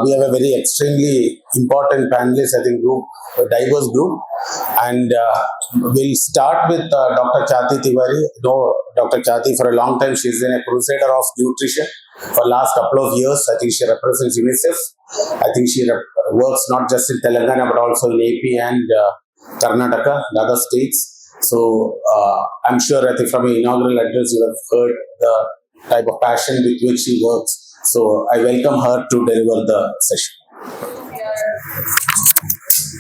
we have a very extremely important panelist, I think, group, a diverse group. And we'll start with Dr. Chati Tiwari. No, Dr. Chati, for a long time, she's been a crusader of nutrition. For last couple of years, I think she represents UNICEF. I think she works not just in Telangana, but also in AP and Karnataka, and other states. So I'm sure, I think, from her inaugural address, you have heard the type of passion with which she works. So I welcome her to deliver the session. We are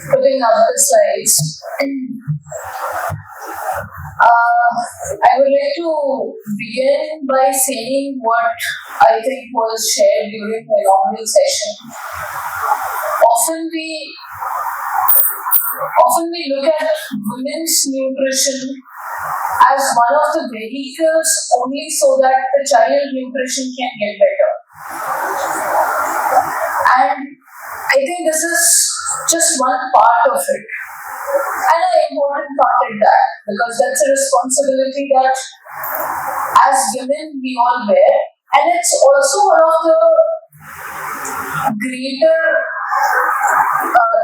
putting up the slides. I would like to begin by saying what I think was shared during the inaugural session. Often we look at women's nutrition as one of the vehicles only so that the child nutrition can get better. And I think this is just one part of it, and an important part at that, because that's a responsibility that as women we all bear, and it's also one of the greater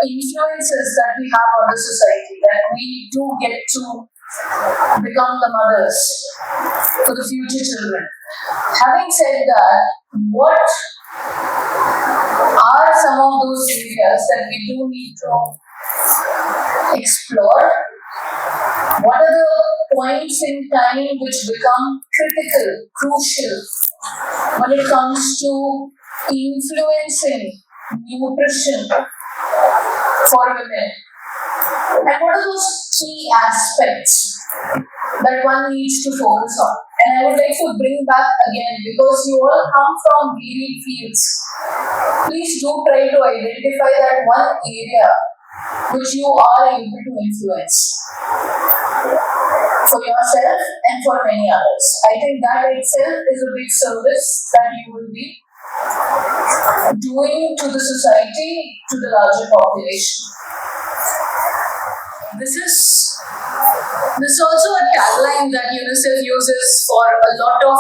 influences that we have on the society, that we do get to become the mothers for the future children. Having said that, what are some of those areas that we do need to explore? What are the points in time which become critical, crucial when it comes to influencing nutrition for women? And what are those key aspects that one needs to focus on? And I would like to bring back again, because you all come from varied fields, please do try to identify that one area which you are able to influence for yourself and for many others. I think that itself is a big service that you will be doing to the society, to the larger population. This is also a tagline that UNICEF uses for a lot of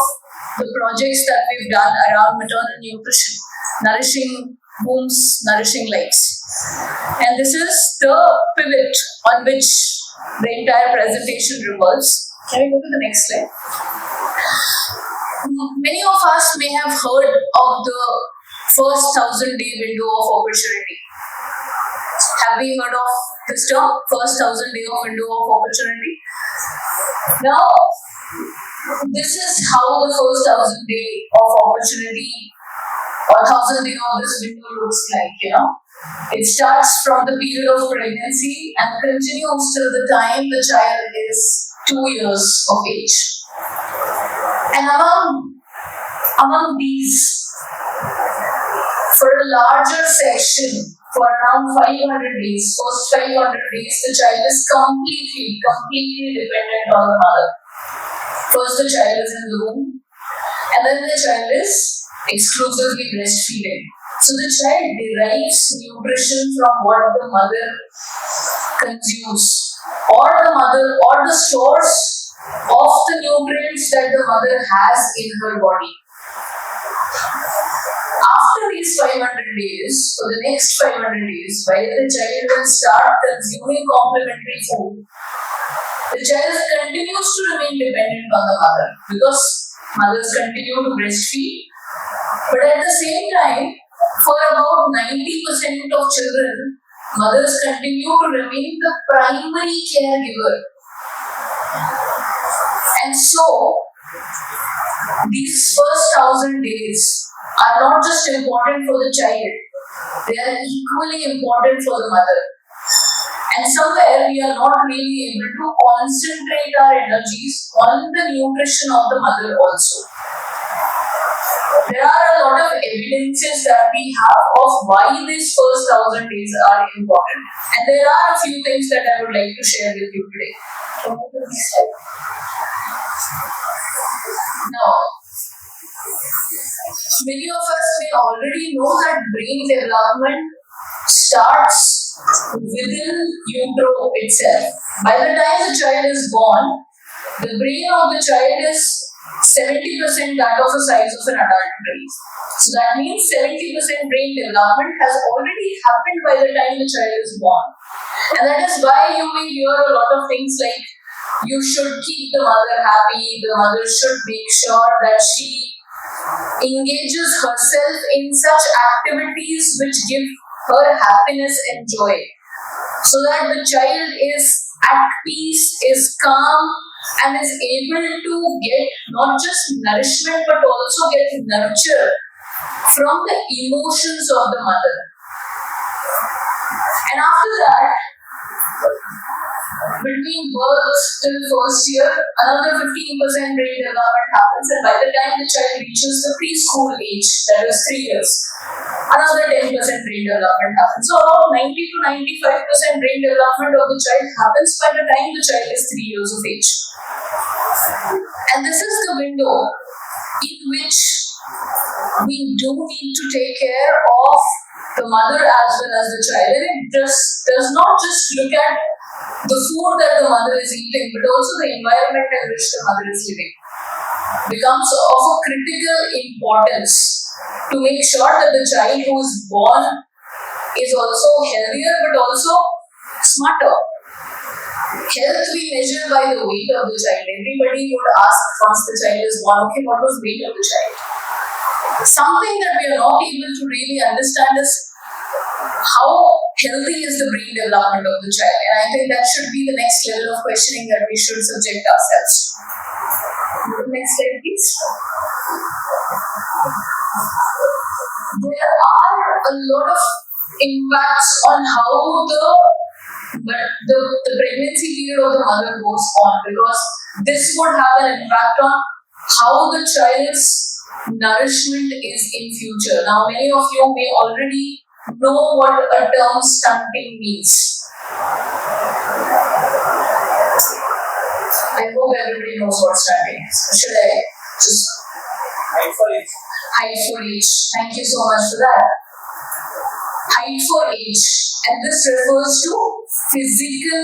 the projects that we've done around maternal nutrition: nourishing wombs, nourishing lives. And this is the pivot on which the entire presentation revolves. Can we go to the next slide? Many of us may have heard of the first 1,000-day window of opportunity. Have we heard of this term, first 1,000-day window of opportunity? Now, this is how the first 1,000-day of opportunity or 1,000 day of this window looks like, It starts from the period of pregnancy and continues till the time the child is 2 years of age. And among these, for a larger section, for around 500 days, first 500 days, the child is completely dependent on the mother. First, the child is in the womb, and then the child is exclusively breastfeeding. So the child derives nutrition from what the mother consumes, or the source of the nutrients that the mother has in her body. After these 500 days, for the next 500 days, while the child will start consuming complementary food, the child continues to remain dependent on the mother, because mothers continue to breastfeed. But at the same time, for about 90% of children, mothers continue to remain the primary caregiver. And so, these first 1,000 days are not just important for the child, they are equally important for the mother. And somewhere we are not really able to concentrate our energies on the nutrition of the mother also. There are a lot of evidences that we have of why these first 1,000 days are important. And there are a few things that I would like to share with you today. Now, many of us may already know that brain development starts within utero itself. By the time the child is born, the brain of the child is 70% that of the size of an adult brain. So that means 70% brain development has already happened by the time the child is born. And that is why you may hear a lot of things like you should keep the mother happy, the mother should make sure that she engages herself in such activities which give her happiness and joy, so that the child is at peace, is calm, and is able to get not just nourishment but also get nurture from the emotions of the mother. And after that, between birth till first year, another 15% brain development happens, and by the time the child reaches the preschool age, that is 3 years, another 10% brain development happens. So about 90 to 95% brain development of the child happens by the time the child is 3 years of age. And this is the window in which we do need to take care of the mother as well as the child. And it just does not just look at the food that the mother is eating, but also the environment in which the mother is living becomes of a critical importance to make sure that the child who is born is also healthier but also smarter. Health we measure by the weight of the child. Everybody would ask once the child is born, okay, what was the weight of the child? Something that we are not able to really understand is how healthy is the brain development of the child. And I think that should be the next level of questioning that we should subject ourselves to. Next slide, please. There are a lot of impacts on how the pregnancy period of the mother goes on, because this would have an impact on how the child's nourishment is in future. Now, many of you may already know what a term stunting means. I hope everybody knows what stunting is. Should I just height for age? Height for age. Thank you so much for that. Height for age, and this refers to physical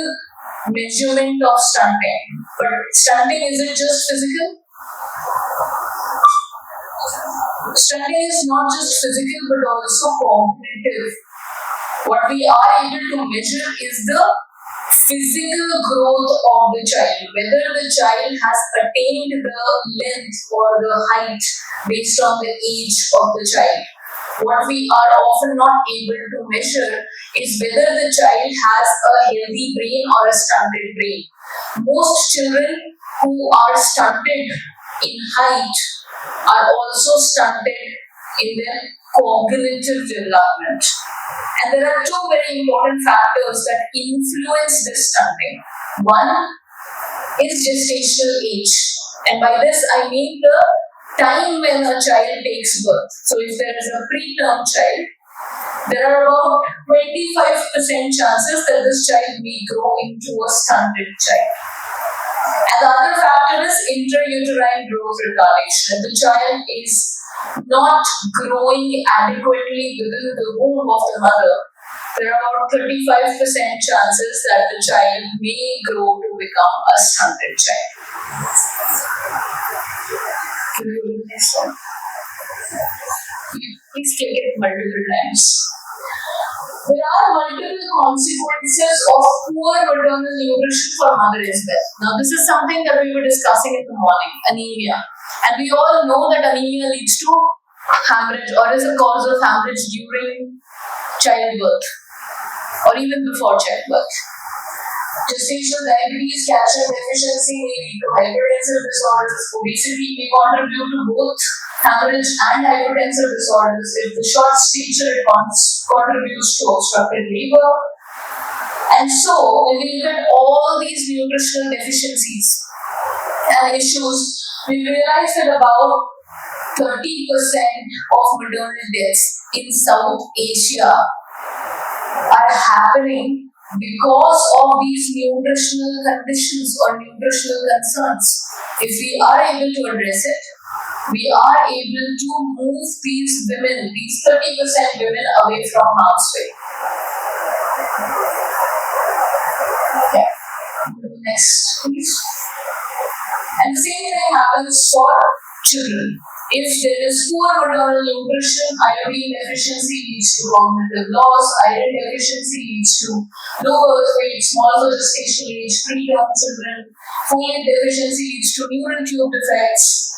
measurement of stunting. But stunting, is it just physical? Stunting is not just physical but also cognitive. What we are able to measure is the physical growth of the child, whether the child has attained the length or the height based on the age of the child. What we are often not able to measure is whether the child has a healthy brain or a stunted brain. Most children who are stunted in height are also stunted in their cognitive development. And there are two very important factors that influence this stunting. One is gestational age. And by this I mean the time when a child takes birth. So if there is a preterm child, there are about 25% chances that this child may grow into a stunted child. And the other factor is intrauterine growth retardation. The child is not growing adequately within the womb of the mother. There are about 35% chances that the child may grow to become a stunted child. Can you read this one? Please click it multiple times. There are multiple consequences of poor maternal nutrition for mother as well. Now, this is something that we were discussing in the morning, anemia. And we all know that anemia leads to hemorrhage or is a cause of hemorrhage during childbirth or even before childbirth. Gestational diabetes, calcium deficiency may lead to hypertensive disorders. Obesity may contribute to both hemorrhage and hypertensive disorders. If the short stature, it contributes to obstructed labor. And so, when we look at all these nutritional deficiencies and issues, we realize that about 30% of maternal deaths in South Asia are happening because of these nutritional conditions or nutritional concerns. If we are able to address it, we are able to move these women, these 30% women, away from harm's way. Okay. Next, please. And the same thing happens for children. If there is poor maternal nutrition, iodine deficiency leads to cognitive loss, iron deficiency leads to low birth weight, small for gestation age, preterm children, folate deficiency leads to neural tube defects,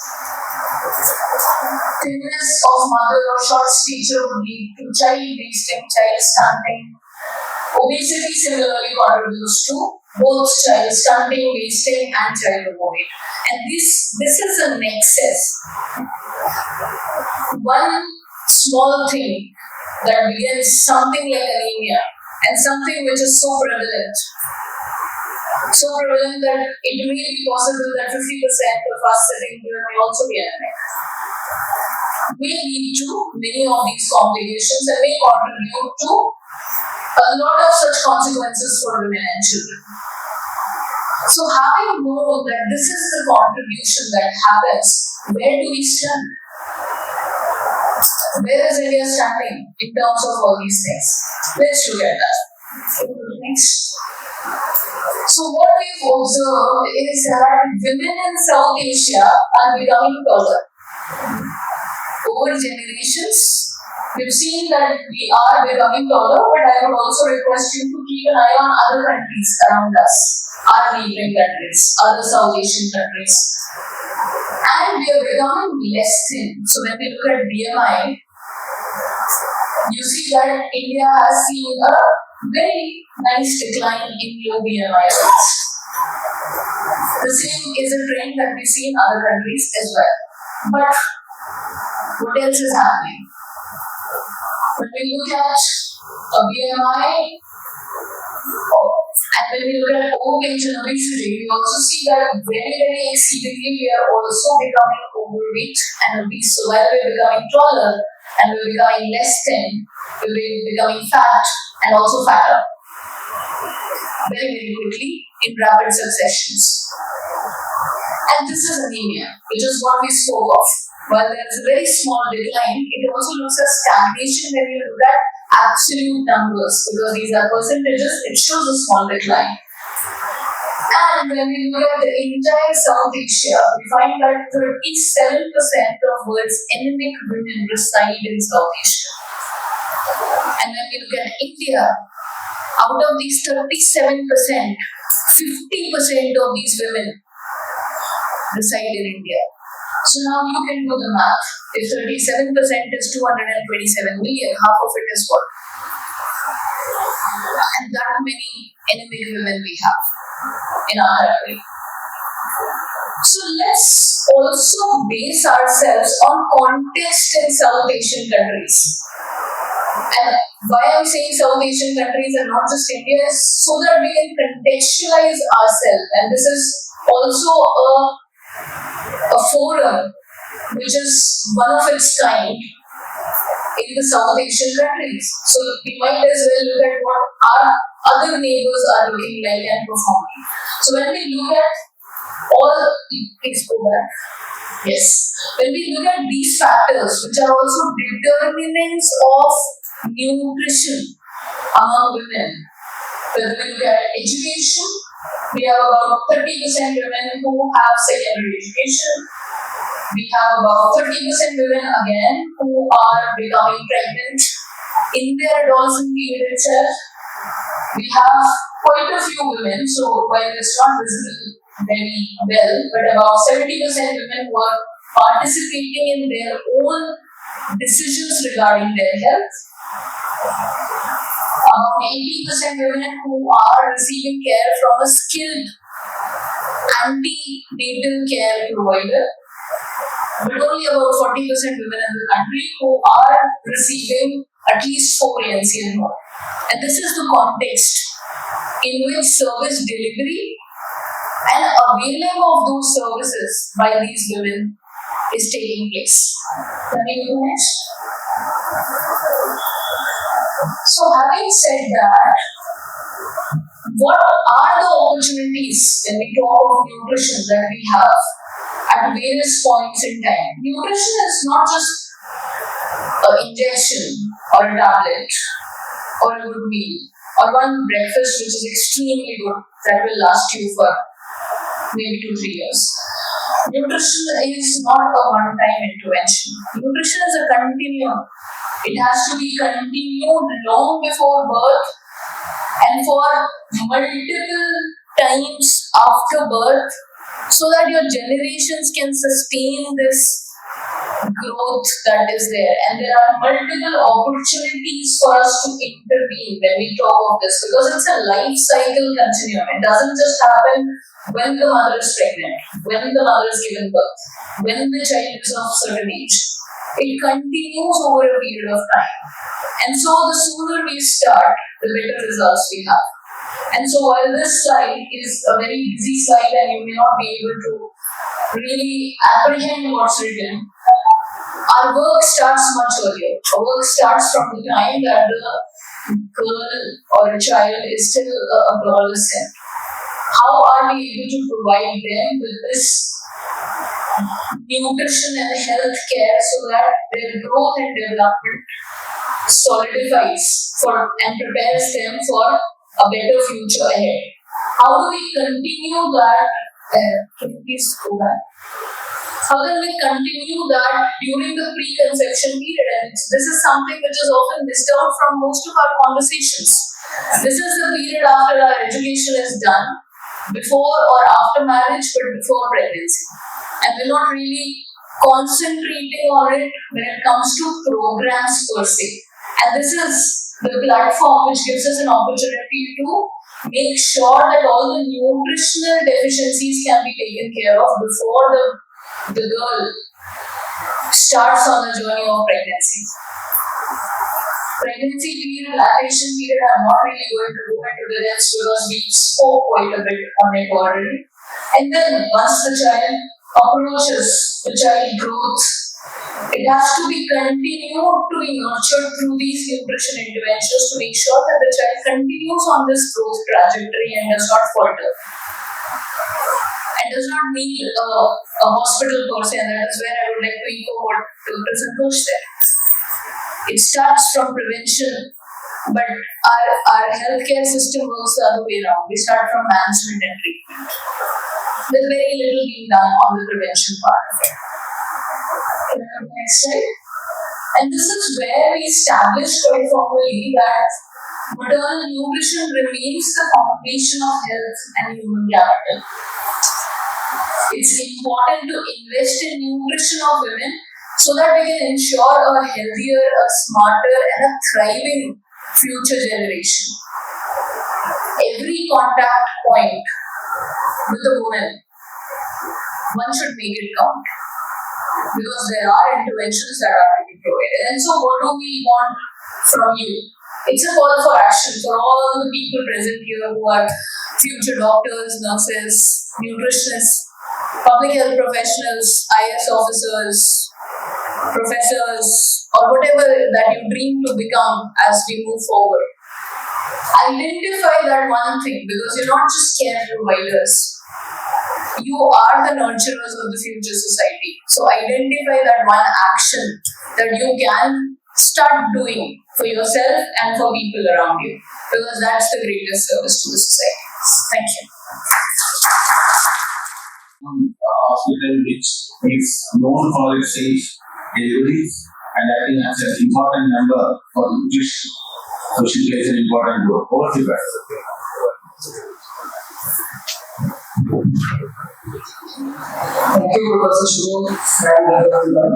thinness of mother or short stature would lead to child wasting, child stunting. Obesity similarly contributes to both child stunting, wasting, and child overweight. And this is a nexus. One small thing that begins something like anemia and something which is so prevalent that it may be possible that 50% of us sitting here may also be anemic, may lead to many of these complications and may contribute to a lot of such consequences for women and children. So having known that this is the contribution that happens, where do we stand? Where is India standing in terms of all these things? Let's look at that. Next. So what we've observed is that women in South Asia are becoming taller. Over generations, we've seen that we are becoming taller, but I would also request you to keep an eye on other countries around us, our neighboring countries, other South Asian countries. And we are becoming less thin. So when we look at BMI, you see that India has seen a very nice decline in low BMI rates. The same is a trend that we see in other countries as well. But what else is happening? When we look at a BMI, and when we look at overweight and obesity, we also see that very exceedingly we are also becoming overweight and obese. So while we are becoming taller and we are becoming less thin, we are becoming fat and also fatter very quickly in rapid successions. And this is anemia, which is what we spoke of. While there is a very small decline, it also looks at stagnation when you look at absolute numbers, because these are percentages, it shows a small decline. And when we look at the entire South Asia, we find that 37% of world's anemic women reside in South Asia. And when we look at India, out of these 37%, 50% of these women reside in India. So now you can do the math. If 37% is 227 million, half of it is what? And that many anemic women we have in our country. So let's also base ourselves on context in South Asian countries. And why I'm saying South Asian countries and not just India is so that we can contextualize ourselves. And this is also a forum which is one of its kind in the South Asian countries. So we might as well look at what our other neighbors are looking like and performing. So when we look at please go back. Yes. When we look at these factors, which are also determinants of nutrition among women, whether we look at education, we have about 30% women who have secondary education. We have about 30% women again who are becoming pregnant in their adolescent period itself. We have quite a few women, so while it's not visible very well, but about 70% women who are participating in their own decisions regarding their health. About 80% women who are receiving care from a skilled antenatal care provider, but only about 40% women in the country who are receiving at least 4 ANCs more. And this is the context in which service delivery and availing of those services by these women is taking place. Can we go next? So having said that, what are the opportunities when we talk of nutrition that we have at various points in time? Nutrition is not just an injection or a tablet or a good meal or one breakfast which is extremely good that will last you for maybe 2-3 years. Nutrition is not a one-time intervention. Nutrition is a continuum. It has to be continued long before birth and for multiple times after birth, so that your generations can sustain this growth that is there. And there are multiple opportunities for us to intervene when we talk of this, because it's a life cycle continuum. It doesn't just happen when the mother is pregnant, when the mother is given birth, when the child is of certain age. It continues over a period of time. And so the sooner we start, the better results we have. And so while this slide is a very busy slide and you may not be able to really apprehend what's written, our work starts much earlier. Our work starts from the time that the girl or a child is still a adolescent. How are we able to provide them with this nutrition and health care so that their growth and development solidifies and prepares them for a better future ahead? How do we continue that? Can you please go back? How can we continue that during the preconception period? And this is something which is often missed out from most of our conversations. This is the period after our education is done, before or after marriage, but before pregnancy. And we're not really concentrating on it when it comes to programs per se. And this is the platform which gives us an opportunity to make sure that all the nutritional deficiencies can be taken care of before the girl starts on the journey of pregnancy. Pregnancy period, lactation period, I'm not really going to go into the depths because we spoke quite a bit on it already. And then once the child approaches the child growth, it has to be continued to be nurtured through these nutrition interventions to make sure that the child continues on this growth trajectory and does not falter. And does not need a hospital per se, and that is where I would like to echo what Dr. Santosh said. It starts from prevention, but our healthcare system works the other way around. We start from management and treatment, with very little being done on the prevention part of it. Can I have the next slide? And this is where we establish quite formally that maternal nutrition remains the foundation of health and human capital. It's important to invest in nutrition of women so that we can ensure a healthier, a smarter, and a thriving future generation. Every contact point with a woman, one should make it count, because there are interventions that are to be provided. And so what do we want from you? It's a call for action for all the people present here who are future doctors, nurses, nutritionists, public health professionals, IS officers, professors, or whatever that you dream to become as we move forward. Identify that one thing, because you're not just care providers. You are the nurturers of the future society. So identify that one action that you can start doing for yourself and for people around you, because that's the greatest service to the society. Thank you. Hospital which is known for its safe deliveries, and I think that's an important number for nutrition. So she plays an important role. Over to you guys. Thank you, Professor Shubham, and everyone.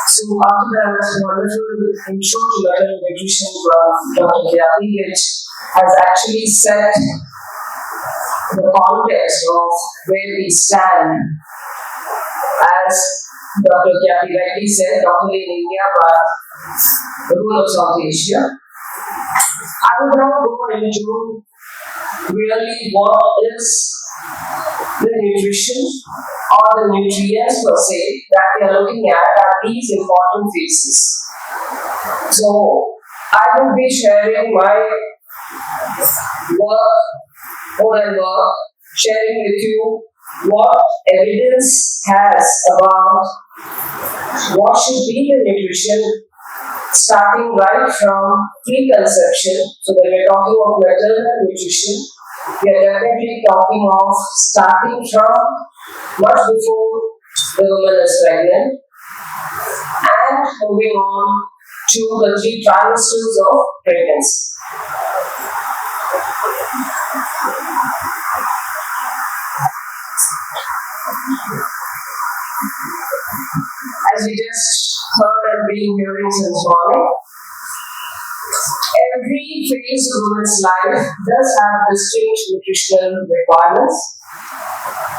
So after that wonderful intro to maternal nutrition from Dr. Dhaatri, which has actually set the context of where we stand as Dr. Dhaatri rightly said, not only in India but the whole of South Asia. I would now go into really what is the nutrition or the nutrients per se that we are looking at these important phases. So I will be sharing my work, oral work, sharing with you what evidence has about what should be the nutrition starting right from preconception. So when we're talking of maternal nutrition, we are definitely talking of starting from much before the woman is pregnant and moving on to the 3 trimesters of pregnancy. As we just heard and been hearing since morning, every phase of woman's life does have distinct nutritional requirements.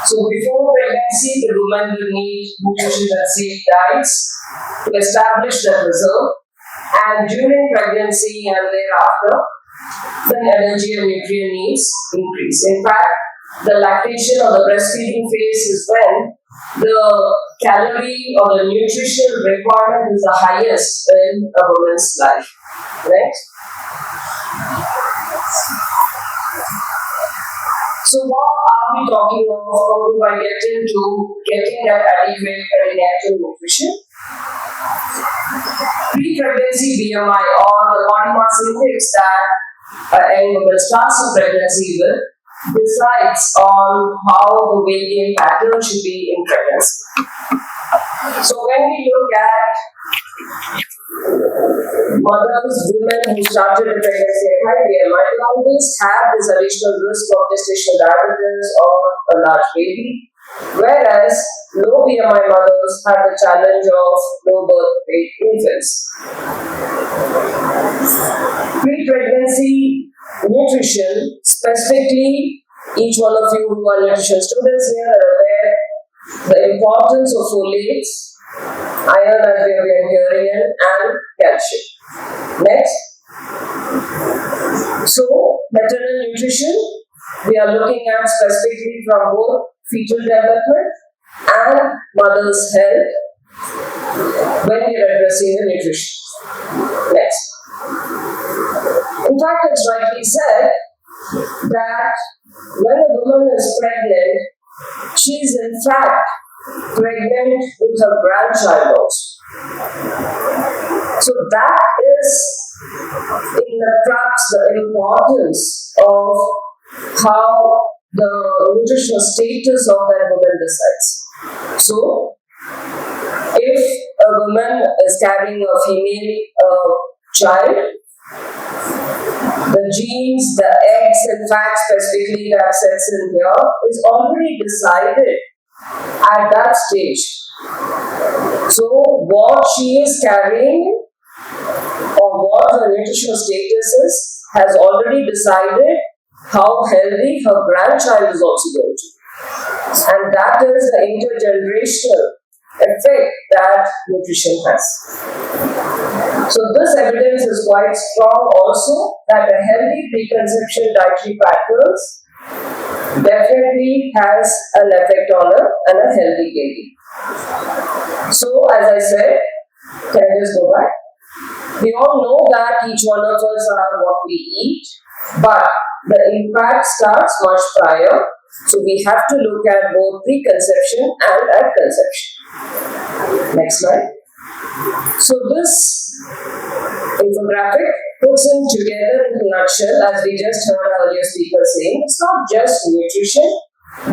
So before pregnancy, the woman will need nutritious and safe diets to establish that reserve. And during pregnancy and thereafter, then energy and nutrient needs increase. In fact, the lactation or the breastfeeding phase is when the calorie or the nutritional requirement is the highest in a woman's life. Right? So what are we talking of? How do I get into getting that adequate perinatal nutrition? Pre-pregnancy BMI or the body mass index that a woman starts in pregnancy with decides on how the weight gain pattern should be in pregnancy. So when we look at mothers, women who started the pregnancy at high BMI will always have this additional risk of gestational diabetes or a large baby, whereas low BMI mothers have the challenge of low birth weight infants. Pre-pregnancy nutrition, specifically, each one of you who are nutrition students here are aware the importance of folates, iron as we have been hearing in, and calcium. Next. So, maternal nutrition, we are looking at specifically from both fetal development and mother's health when we are addressing the nutrition. Next. In fact, it's rightly said that when a woman is pregnant, she is in fact pregnant with her grandchild also. So that is in the crux the importance of how the nutritional status of that woman decides. So, if a woman is carrying a female child, the genes, the eggs, in fact, specifically that sets in here, is already decided at that stage. So, what she is carrying or what her nutritional status is has already decided how healthy her grandchild is also going to be. And that is the intergenerational effect that nutrition has. So this evidence is quite strong also that a healthy preconception dietary patterns definitely has an effect on a healthy baby. So as I said, can I just go back? We all know that each one of us are what we eat, but the impact starts much prior. So we have to look at both preconception and at conception. Next slide. So this infographic puts it together in a nutshell, as we just heard our earlier speaker saying, it's not just nutrition,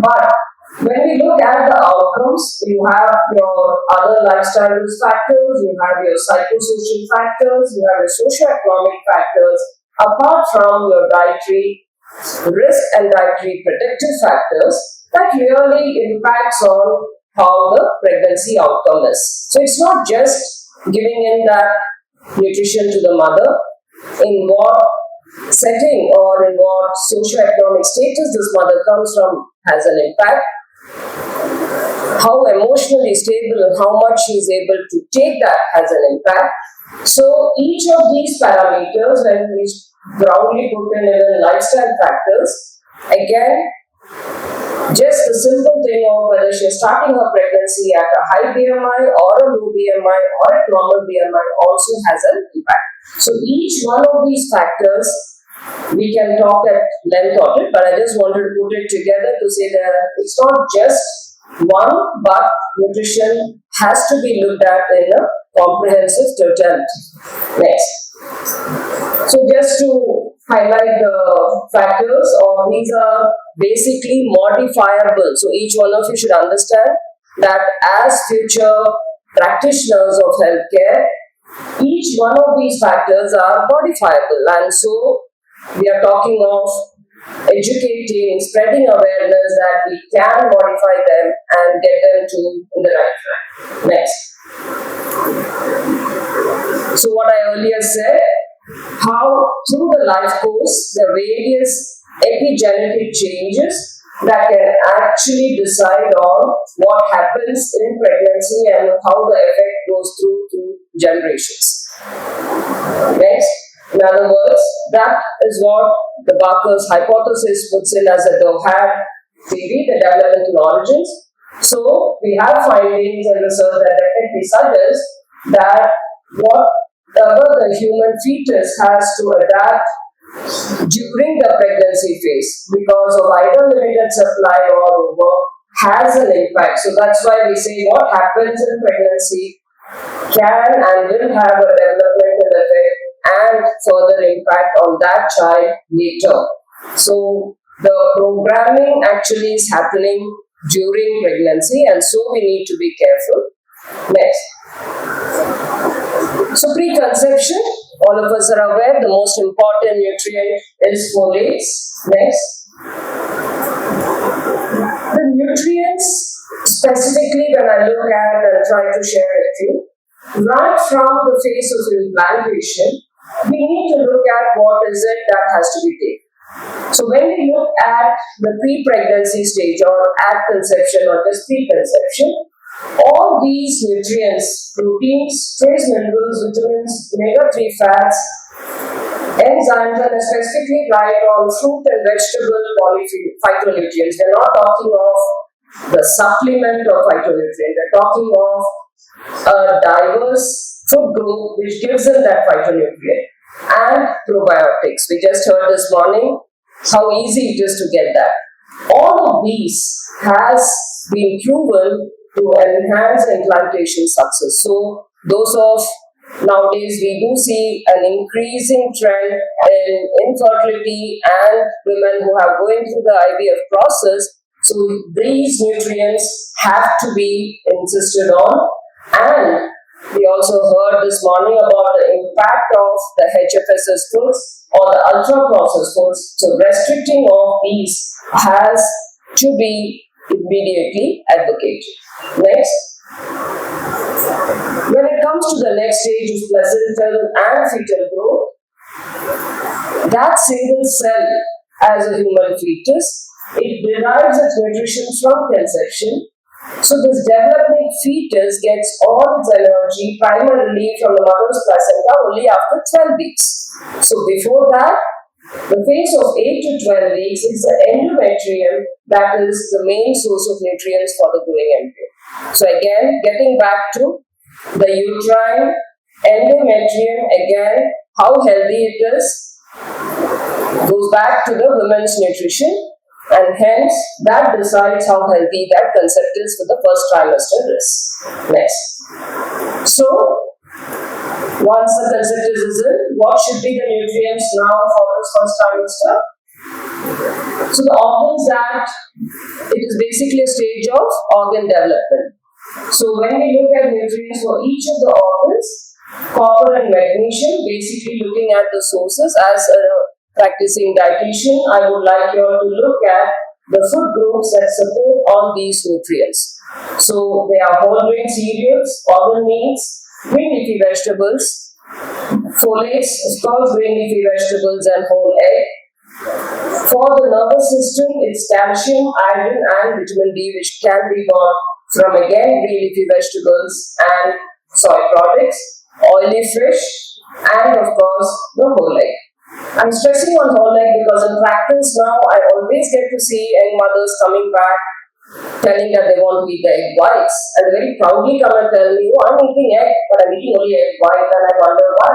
but when we look at the outcomes, you have your other lifestyle risk factors, you have your psychosocial factors, you have your socioeconomic factors, apart from your dietary risk and dietary protective factors that really impacts on how the pregnancy outcome is. So it's not just giving in that nutrition to the mother, in what setting or in what socioeconomic status this mother comes from has an impact, how emotionally stable and how much she is able to take that has an impact. So each of these parameters, when we broadly put in even lifestyle factors, again, just the simple thing of whether she is starting her pregnancy at a high BMI or a low BMI or at normal BMI also has an impact. So each one of these factors, we can talk at length on it, but I just wanted to put it together to say that it's not just one, but nutrition has to be looked at in a comprehensive totality. Next. So just to highlight the factors, or these are basically modifiable. So each one of you should understand that as future practitioners of healthcare, each one of these factors are modifiable, and so we are talking of educating, spreading awareness that we can modify them and get them to in the right track. Next. So what I earlier said, how through the life course, the various epigenetic changes that can actually decide on what happens in pregnancy and how the effect goes through generations. Next, in other words, that is what the Barker's hypothesis puts in as a DOHAD theory, the developmental origins. So we have findings and research that definitely suggest that whatever the human fetus has to adapt during the pregnancy phase, because of either limited supply or over, has an impact. So that's why we say what happens in pregnancy can and will have a developmental effect and further impact on that child later. So the programming actually is happening during pregnancy, and so we need to be careful. Next. So preconception, all of us are aware the most important nutrient is folates. Next. The nutrients, specifically when I look at and try to share with you, right from the phase of implantation, we need to look at what is it that has to be taken. So when we look at the pre-pregnancy stage or at conception or just pre-conception, all these nutrients, proteins, trace minerals, vitamins, omega-3 fats, enzymes, and specifically right on fruit and vegetable phytonutrients. We're not talking of the supplement of phytonutrients. We're talking of a diverse food group which gives them that phytonutrient, and probiotics. We just heard this morning how easy it is to get that. All of these has been proven to enhance implantation success. So those of nowadays we do see an increasing trend in infertility and women who are going through the IVF process. So these nutrients have to be insisted on, and we also heard this morning about the impact of the HFSS foods or the ultra-processed foods. So restricting of these has to be immediately advocated. Next. When it comes to the next stage of placental and fetal growth, that single cell as a human fetus, it derives its nutrition from conception. So this developing fetus gets all its energy primarily from the mother's placenta only after 12 weeks. So before that, the phase of 8 to 12 weeks is the endometrium that is the main source of nutrients for the growing embryo. So again, getting back to the uterine endometrium, again, how healthy it is, goes back to the women's nutrition, and hence that decides how healthy that concept is for the first trimester is. Next. So, once the concept is in, what should be the nutrients now for this first trimester? So the organs that it is basically a stage of organ development. So when we look at nutrients for each of the organs, copper and magnesium, basically looking at the sources. As a practicing dietitian, I would like you all to look at the food groups that support all these nutrients. So they are whole grain cereals, organ meats, green leafy vegetables, folates, of course, green leafy vegetables and whole egg. For the nervous system, it's calcium, iron and vitamin D, which can be got from again green leafy vegetables and soy products, oily fish, and of course the whole egg. I'm stressing on whole egg because in practice now I always get to see young mothers coming back telling that they want to eat the egg whites, and they very proudly come and tell me, oh, I'm eating egg, but I'm eating only egg white, and I wonder why.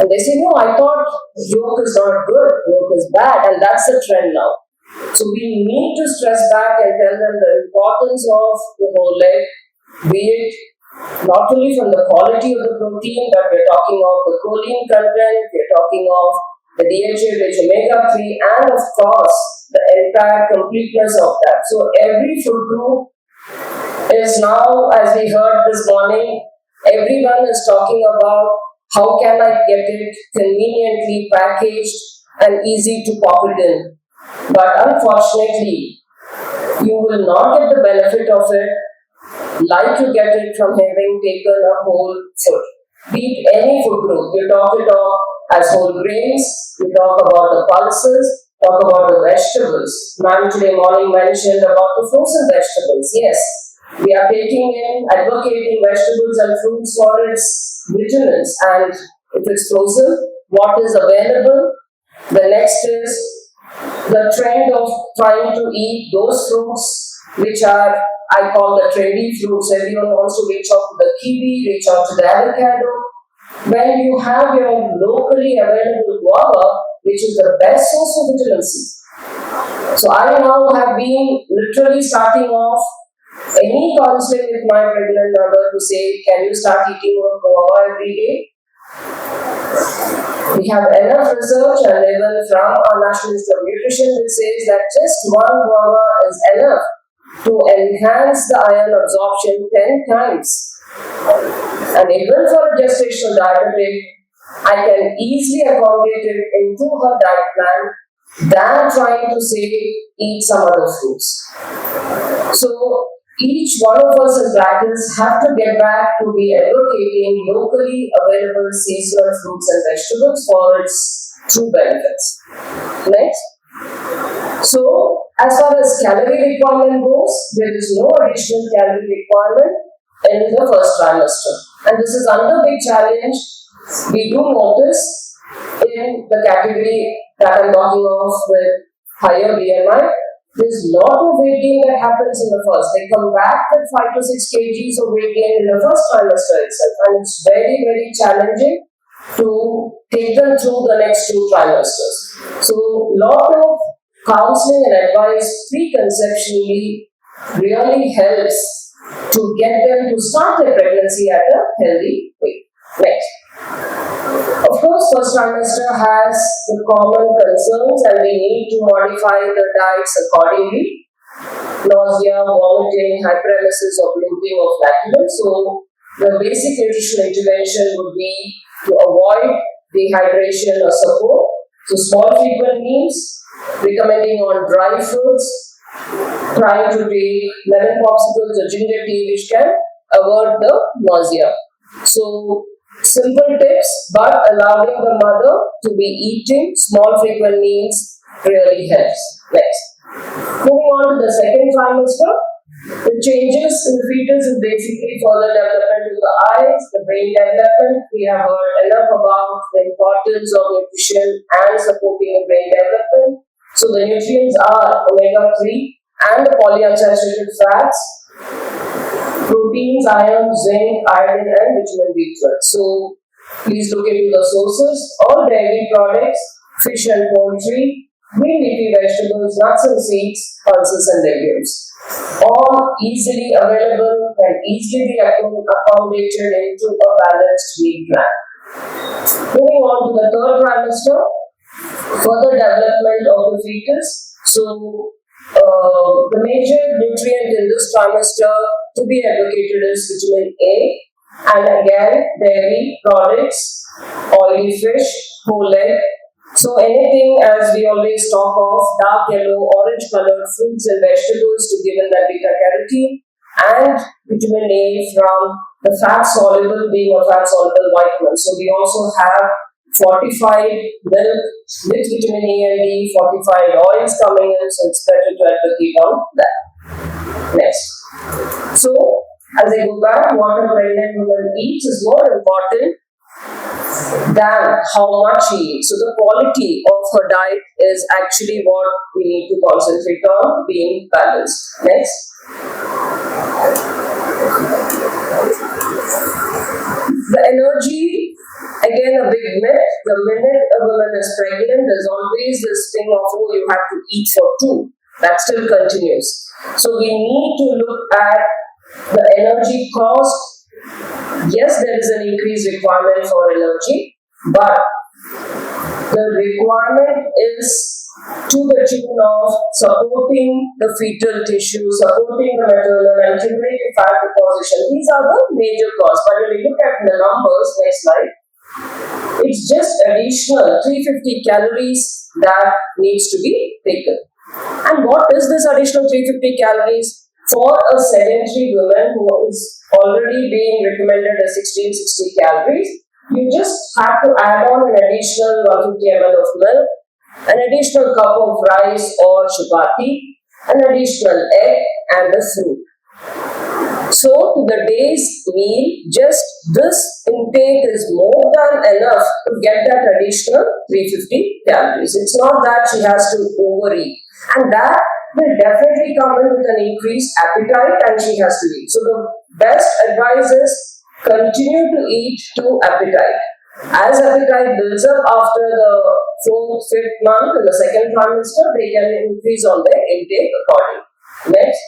And they say, no, I thought yolk is not good, yolk is bad, and that's the trend now. So we need to stress back and tell them the importance of the whole egg, be it not only from the quality of the protein, but we're talking of the choline content, we're talking of the DHA rich omega-3, and of course, the entire completeness of that. So every food group is now, as we heard this morning, everyone is talking about how can I get it conveniently packaged and easy to pocket in. But unfortunately, you will not get the benefit of it like you get it from having taken a whole food. Be it any food group, you talk it of as whole grains, you talk about the pulses, talk about the vegetables. Ma'am today morning mentioned about the frozen vegetables. Yes, we are taking in, advocating vegetables and fruits for its vitamins, and if it's frozen, what is available? The next is the trend of trying to eat those fruits which are, I call the trendy fruits. Everyone wants to reach out to the kiwi, reach out to the avocado. When you have your locally available guava, which is the best source of vitamin C. So I now have been literally starting off any counseling with my pregnant mother to say, can you start eating more guava every day? We have enough research and even from our National Institute of Nutrition which says that just one guava is enough to enhance the iron absorption 10 times. And even for a gestational diabetic, I can easily accommodate it into her diet plan than trying to say eat some other fruits. So each one of us in practice have to get back to be advocating locally available seasonal fruits and vegetables for its true benefits. Next. So, as far as calorie requirement goes, there is no additional calorie requirement in the first trimester. And this is another big challenge we do notice in the category that I'm talking of with higher BMI. There's a lot of weight gain that happens in the first. They come back with 5 to 6 kgs of weight gain in the first trimester itself. And it's very, very challenging to take them through the next 2 trimesters. So, a lot of counseling and advice preconceptually really helps to get them to start their pregnancy at a healthy weight. Next. Of course, first trimester has the common concerns and we need to modify the diets accordingly. Nausea, vomiting, hyperemesis or bloating or flatulence. So, the basic nutritional intervention would be to avoid dehydration or support. So, small frequent meals, recommending on dry foods, trying to take lemon popsicles or ginger tea which can avert the nausea. So, simple tips, but allowing the mother to be eating small frequent meals really helps. Next. Moving on to the second trimester, the changes in the fetus is basically further development of the eyes, the brain development. We have heard enough about the importance of nutrition and supporting the brain development. So the nutrients are omega-3 and the polyunsaturated fats, proteins, iron, zinc, iodine, and vitamin B12. So please look into the sources. All dairy products, fish and poultry, green leafy vegetables, nuts and seeds, pulses and legumes. All easily available and easily accommodated into a balanced meal plan. Moving on to the third trimester, further development of the fetus. So the major nutrient in this trimester to be advocated is vitamin A, and again dairy products, oily fish, whole egg. So anything, as we always talk of, dark yellow, orange colored fruits and vegetables to give in that beta carotene, and vitamin A from the fat soluble being a fat soluble vitamin. So we also have fortified milk with vitamin A and D, fortified oils coming in, so it's better to advocate on that. Next. So, as I go back, what a pregnant woman eats is more important than how much she eats. So, the quality of her diet is actually what we need to concentrate on, being balanced. Next. The energy, again a big myth. The minute a woman is pregnant, there's always this thing of, oh, you have to eat for 2. That still continues. So we need to look at the energy cost. Yes, there is an increased requirement for energy, but the requirement is to the tune of supporting the fetal tissue, supporting the maternal and cumulative fat deposition. These are the major causes. But when we look at the numbers, next slide, it's just additional 350 calories that needs to be taken. And what is this additional 350 calories? For a sedentary woman who is already being recommended as 1660 calories, you just have to add on an additional 150 ml of milk, an additional cup of rice or chapati, an additional egg and a fruit. So to the day's meal, just this intake is more than enough to get that additional 350 calories. It's not that she has to overeat. And that will definitely come in with an increased appetite and she has to eat. So the best advice is continue to eat to appetite. As appetite builds up after the 4th, 5th month in the second trimester, they can increase on their intake accordingly. Next.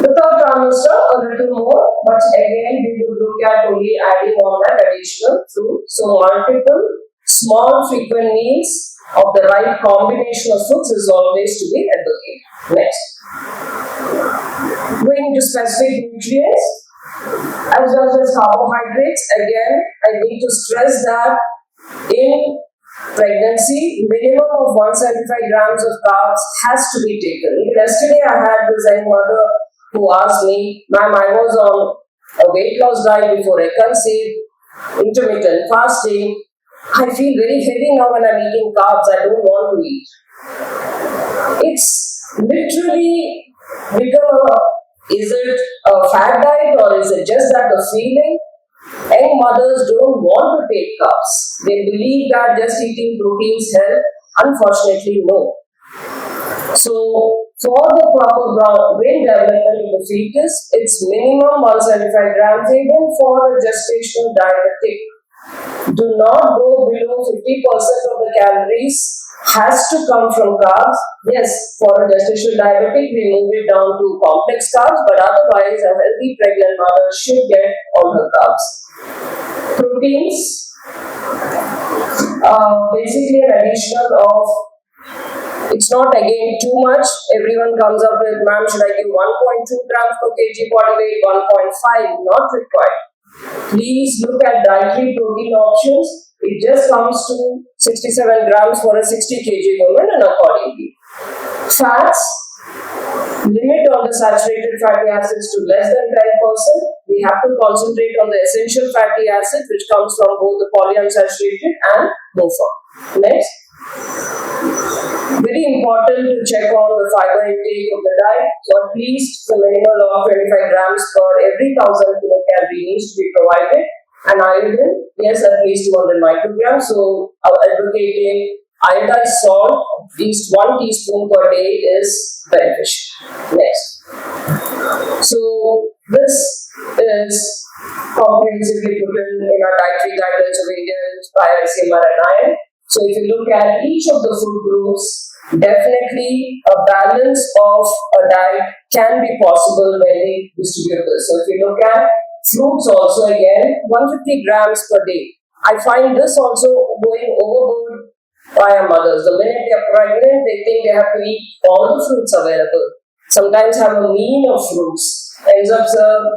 The third trimester, a little more, but again we will look at only adding on that additional fruit. So multiple small frequent meals of the right combination of foods is always to be advocated. Next. Going into specific nutrients as well as carbohydrates, again I need to stress that in pregnancy, minimum of 175 grams of carbs has to be taken. Even yesterday I had this young mother who asked me, "Ma'am, I was on a weight loss diet before I conceived, intermittent fasting. I feel very heavy now when I'm eating carbs. I don't want to eat." It's literally become is it a fad diet or is it just that the feeling? Young mothers don't want to take carbs. They believe that just eating proteins help. Unfortunately, no. So, for the proper brain development of the fetus, it's minimum 175 grams even for a gestational diabetic. Do not go below 50% of the calories has to come from carbs. Yes, for a gestational diabetic, we move it down to complex carbs, but otherwise, a healthy pregnant mother should get all the carbs. Proteins, basically an additional of, it's not again too much. Everyone comes up with, "Ma'am, should I give 1.2 grams per kg body weight, 1.5? Not required. Please look at dietary protein options. It just comes to 67 grams for a 60 kg woman and accordingly. Fats, limit on the saturated fatty acids to less than 10%. We have to concentrate on the essential fatty acids which comes from both the polyunsaturated and MOFA. Next. Very important to check on the fiber intake of the diet. So at least the minimum of 25 grams per every 1000 kilocalorie needs to be provided. And iodine, yes, at least 200 micrograms. So advocating iodized salt, at least 1 teaspoon per day is beneficial. Next. So this is comprehensively put in our dietary guidelines of Indians by ICMR and iron. So if you look at each of the food groups, definitely a balance of a diet can be possible when we distribute this. So if you look at fruits also, again, 150 grams per day. I find this also going overboard by our mothers. The minute they are pregnant, they think they have to eat all the fruits available. Sometimes have a meal of fruits. Ends up,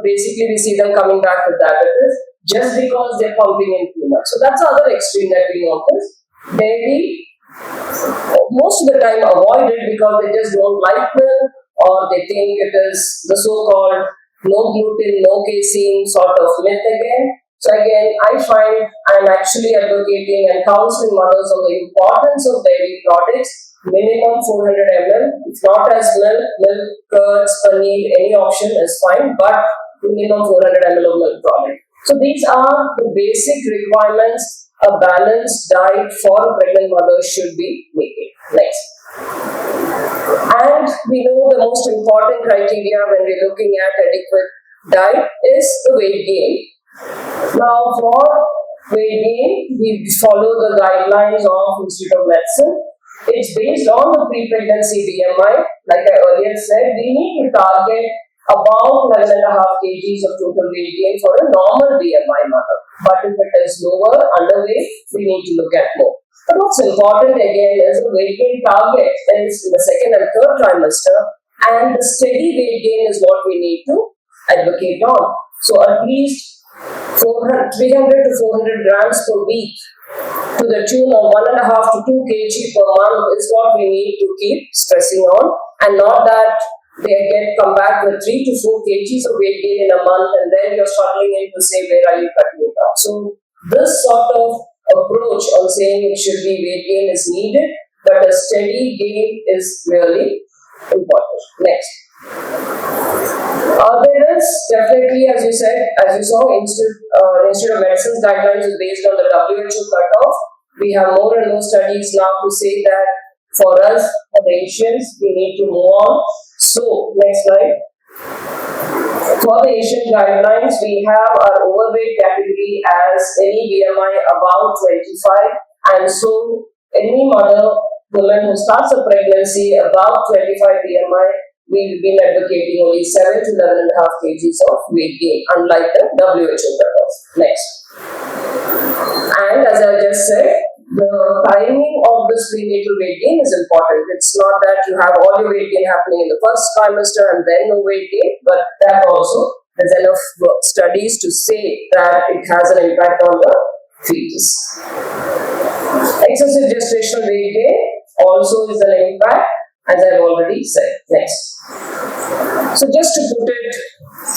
basically we see them coming back with diabetes just because they're pumping in too much. So that's the other extreme that we notice. Dairy, most of the time avoid it because they just don't like milk or they think it is the so-called no gluten, no casein sort of myth again. So again, I find I'm actually advocating and counseling mothers on the importance of dairy products. Minimum 400 ml, if not as milk, curds, paneer, any option is fine, but minimum 400 ml of milk product. So these are the basic requirements a balanced diet for a pregnant mother should be making. Next. And we know the most important criteria when we're looking at adequate diet is the weight gain. Now for weight gain, we follow the guidelines of Institute of Medicine. It's based on the pre-pregnancy BMI. Like I earlier said, we need to target about 11.5 kgs of total weight gain for a normal BMI mother. But if it is lower, underweight, we need to look at more. But what's important again is the weight gain target is in the second and third trimester, and the steady weight gain is what we need to advocate on. So at least 300 to 400 grams per week to the tune of 1.5 to 2 kg per month is what we need to keep stressing on, and not that they come back with 3 to 4 kgs of weight gain in a month and then you're struggling in to say where are you cutting it off. So this sort of approach on saying it should be weight gain is needed, but a steady gain is really important. Next. There is definitely, as you said, as you saw, Institute of Medicine's guidelines is based on the WHO cutoff. We have more and more studies now to say that for us, as Asians, we need to move on. So, next slide. For the Asian guidelines, we have our overweight category as any BMI above 25, and so any woman who starts a pregnancy above 25 BMI, we've been advocating only 7 to 11.5 kgs of weight gain, unlike the WHO cutoff. Next. And as I just said, the timing of this prenatal weight gain is important. It's not that you have all your weight gain happening in the first trimester and then no weight gain, but that also there's enough studies to say that it has an impact on the fetus. Excessive gestational weight gain also is an impact, as I've already said. Next. So just to put it,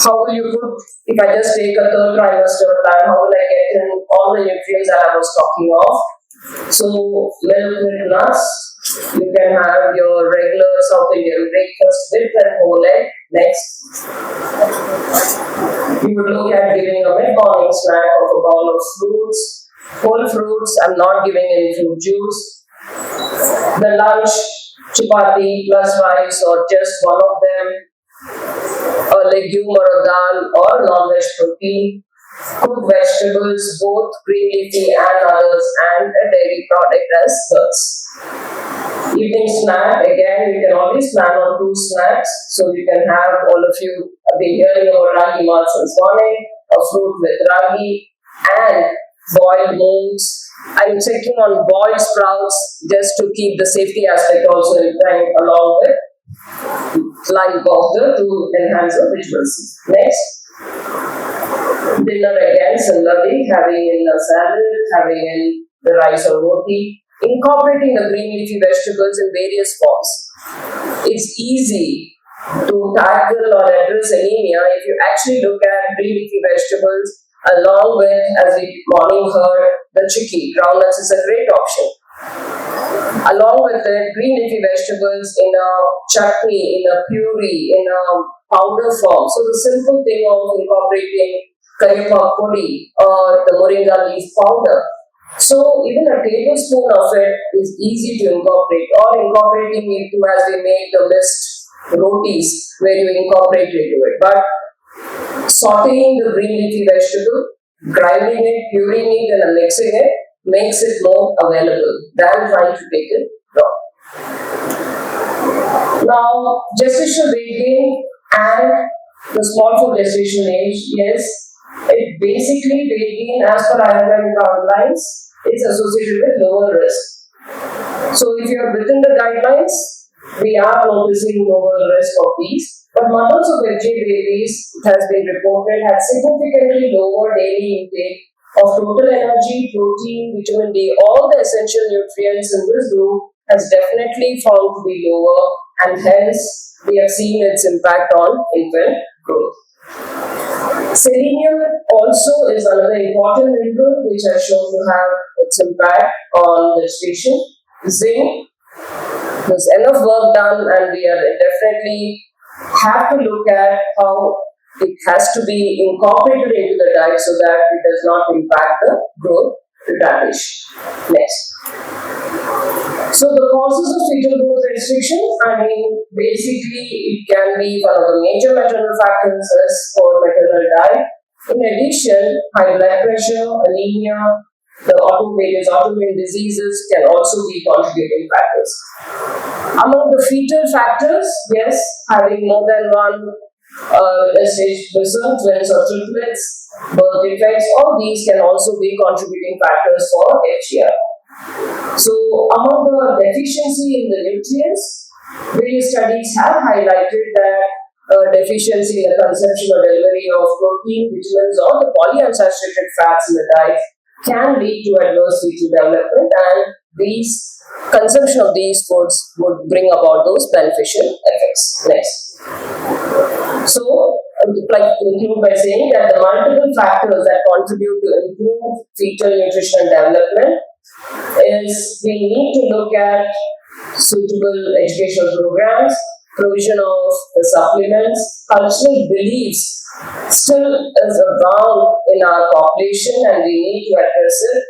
how will you put, if I just take a third trimester plan, how will I get in all the nutrients that I was talking of? So milk with nuts, you can have your regular South Indian breakfast with and whole egg. Next. You would look at giving a mid-morning snack of a bowl of fruits, whole fruits. I'm not giving any fruit juice. The lunch, chapati plus rice or just one of them, a legume or a dal or non-veg protein, cooked vegetables, both green leafy and others, and a dairy product as curds. Evening snack, again, you can always plan on 2 snacks, so you can have, all of you have been hearing about ragi malt since morning, a fruit with ragi, and boiled moons. I'm checking on boiled sprouts just to keep the safety aspect also in mind, along with lime powder to enhance the visuals. Next. Dinner again, similarly, having in a salad, having in the rice or roti, incorporating the green leafy vegetables in various forms. It's easy to tackle or address anemia if you actually look at green leafy vegetables along with, as we morning heard, the chickpea. Groundnuts is a great option. Along with it, green leafy vegetables in a chutney, in a puree, in a powder form. So the simple thing of incorporating karyapak podi or the moringa leaf powder. So even a tablespoon of it is easy to incorporate, or incorporating it too as we make the mixed rotis where you incorporate into it. But sauteing the green leafy vegetable, grinding it, pureeing it and mixing it makes it more available than trying to take it raw. Now, gestational weight gain and the small for gestation age, yes, it basically weight gain as per Aaryajanani guidelines is associated with lower risk. So if you are within the guidelines, we are noticing lower risk of these. But mothers of FJ babies, it has been reported, had significantly lower daily intake of total energy, protein, vitamin D, all the essential nutrients in this group has definitely found to be lower, and hence we have seen its impact on infant growth. Selenium also is another important mineral which has shown to have its impact on gestation. Zinc, there's enough work done, and we are definitely have to look at how it has to be incorporated into the diet so that it does not impact the growth retardation. Next. So the causes of fetal growth restriction, basically it can be one of the major maternal factors is for maternal diet. In addition, high blood pressure, anemia, the various autoimmune diseases can also be contributing factors. Among the fetal factors, yes, having more than one stage person, twins or triplets, birth defects, all these can also be contributing factors for HER. So a deficiency in the nutrients, various studies have highlighted that deficiency in the consumption or delivery of protein, vitamins, or the polyunsaturated fats in the diet can lead to adverse fetal development, and these consumption of these foods would bring about those beneficial effects. Next. So, like conclude by saying that the multiple factors that contribute to improve fetal nutrition and development is we need to look at suitable educational programs, provision of the supplements, cultural beliefs still is abound in our population and we need to address it.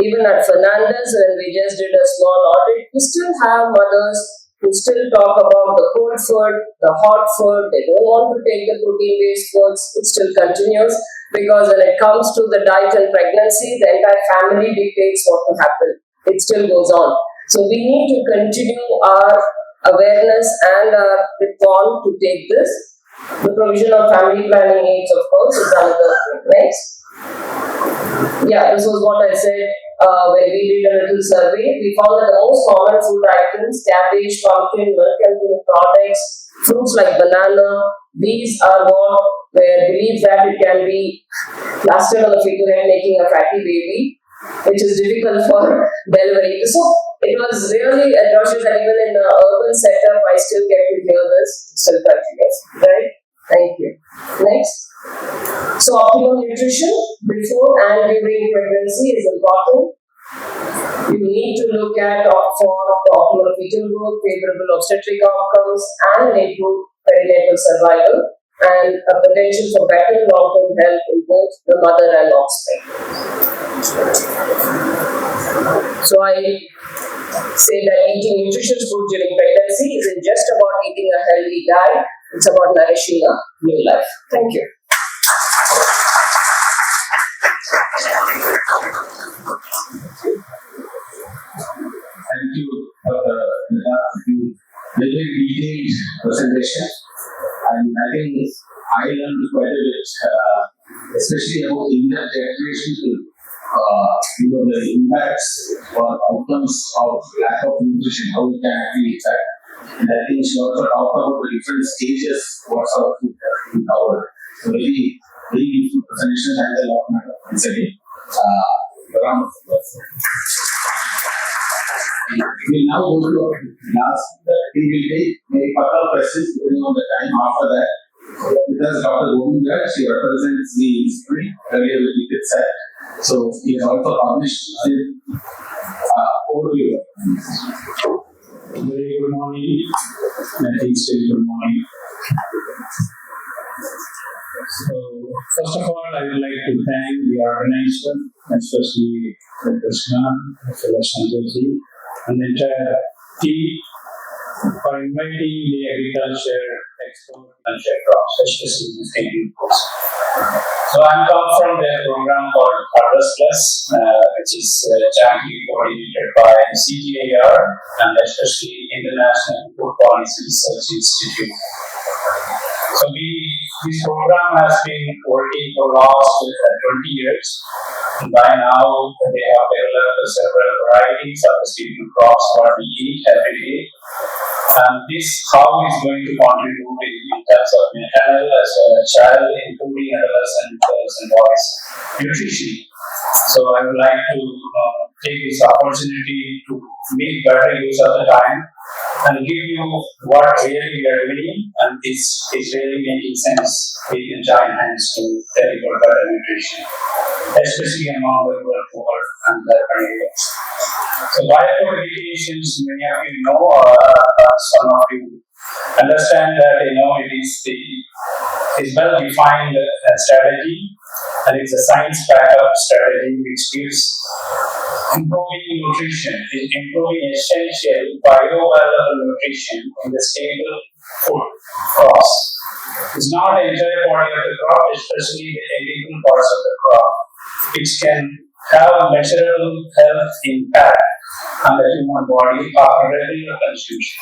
Even at Fernandez, when we just did a small audit, we still have mothers who still talk about the cold food, the hot food, they don't want to take the protein-based foods, it still continues because when it comes to the diet and pregnancy, the entire family dictates what will happen. It still goes on. So we need to continue our awareness and our reform to take this. The provision of family planning aids, of course, is another thing. Next. Yeah, this was what I said when we did a little survey. We found that the most common food items, cabbage, pumpkin, milk and milk products, fruits like banana, these are what where believes that it can be plastered on the fetal head making a fatty baby, which is difficult for delivery. So it was really atrocious that even in the urban setup, I still get to hear this. It still continues, right? Thank you. Next. So optimal nutrition before and during pregnancy is important. You need to look at for optimal fetal growth, favorable obstetric outcomes, and improved perinatal survival, and a potential for better long-term health in both the mother and offspring. So I say that eating nutritious food during pregnancy isn't just about eating a healthy diet, it's about nourishing a new life. Thank you. Thank you for the very detailed presentation. And I think I learned quite a bit, especially about intergenerational, the impacts or outcomes of lack of nutrition, how it can actually affect. And I think she also talked about the different stages what sort of food we cover. So very, very useful presentation and a lot of once again. Round of applause. We will now go to our last. We will take a couple of questions depending on the time after that. Because Dr. Govinda, she represents the institute earlier with the set. So he has also published an overview. Very good morning. I think still good morning. So, first of all, I would like to thank the organizer, especially Dr. Sushena, Dr. Santoshi, and the entire team for inviting the agriculture expert and crops, especially in the thinking course. So, I'm come from their program called Harvest Plus, which is jointly coordinated by CGIAR and especially International Food Policy Research Institute. So this program has been working for last 20 years. And by now, they have developed several varieties of the staple crops what we eat every day. And this how is going to contribute in terms of maternal as well as child, including adolescent girls and boys nutrition. So I would like to take this opportunity to make better use of the time and give you what really we are doing, and this is really making sense. We can join hands to deliver better nutrition, especially among the rural poor and the areas. So biofortifications, many of you know, some of you understand that it is well-defined strategy, and it's a science-backed strategy which gives improving nutrition, improving essential bioavailable nutrition in the staple food crops. It's not the entire body of the crop, especially the edible parts of the crop, which can have a measurable health impact on the human body after regular consumption.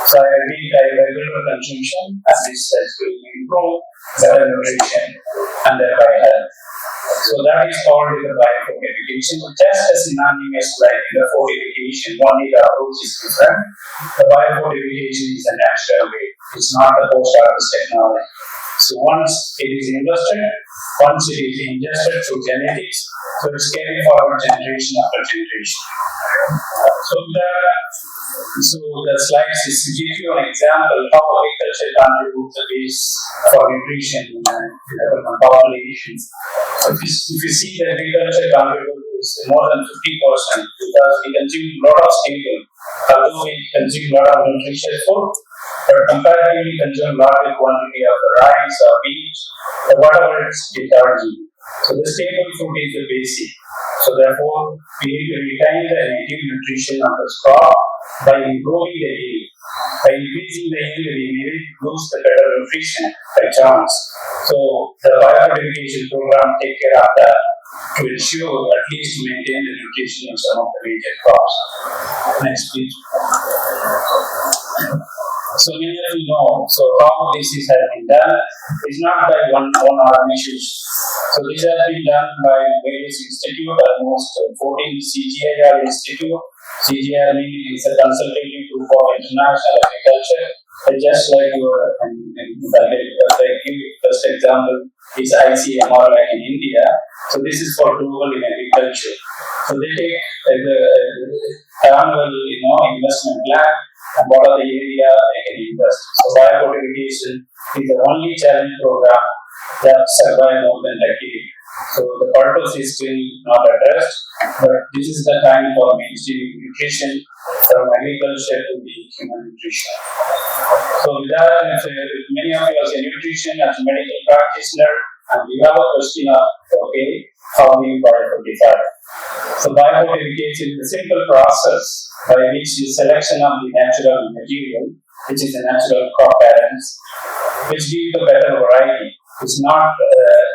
So I repeat, regular consumption, as this says, will improve better nutrition and thereby health. So that is called the biofortification. Just as synonymous like the fortification, only the approach is different. The biofortification is a natural way. It's not the post-harvest technology. So once it is invested, once it is ingested through genetics, so it's carried forward generation after generation. So the slides is to give you an example how agriculture contributes the base for nutrition in urban populations. If you see the agriculture contributes more than 50% because we consume a lot of staple, although we consume a lot of nutritious food, but comparatively consume larger quantity of rice or wheat or whatever it's lethargy. So the staple food is the basic. So therefore, we need to retain the native nutrition of the crop by improving the yield. By increasing the yield, we may lose the better nutrition by chance. So the biofortification program take care of that to ensure at least maintain the nutrition of some of the major crops. Next, please. So many of you know, so how this is has been done is not by one organization. So this has been done by various institutes, almost 14 CGIAR institute. CGIAR means is a consultative group of international agriculture. Just like your, first example is ICMR like in India. So this is for global in agriculture. So they take the annual, investment plan. And what are the area they can invest. So biofortification is the only challenge program that survives more than a decade. So the purpose is still not addressed, but this is the time for mainstream nutrition from agriculture to the human nutrition. So with that, many of you as a nutrition, as a medical practitioner, and we have a question of, okay, how do you biofortify? So biofortification is a simple process by which the selection of the natural material, which is the natural crop parents, which give the better variety. It's not,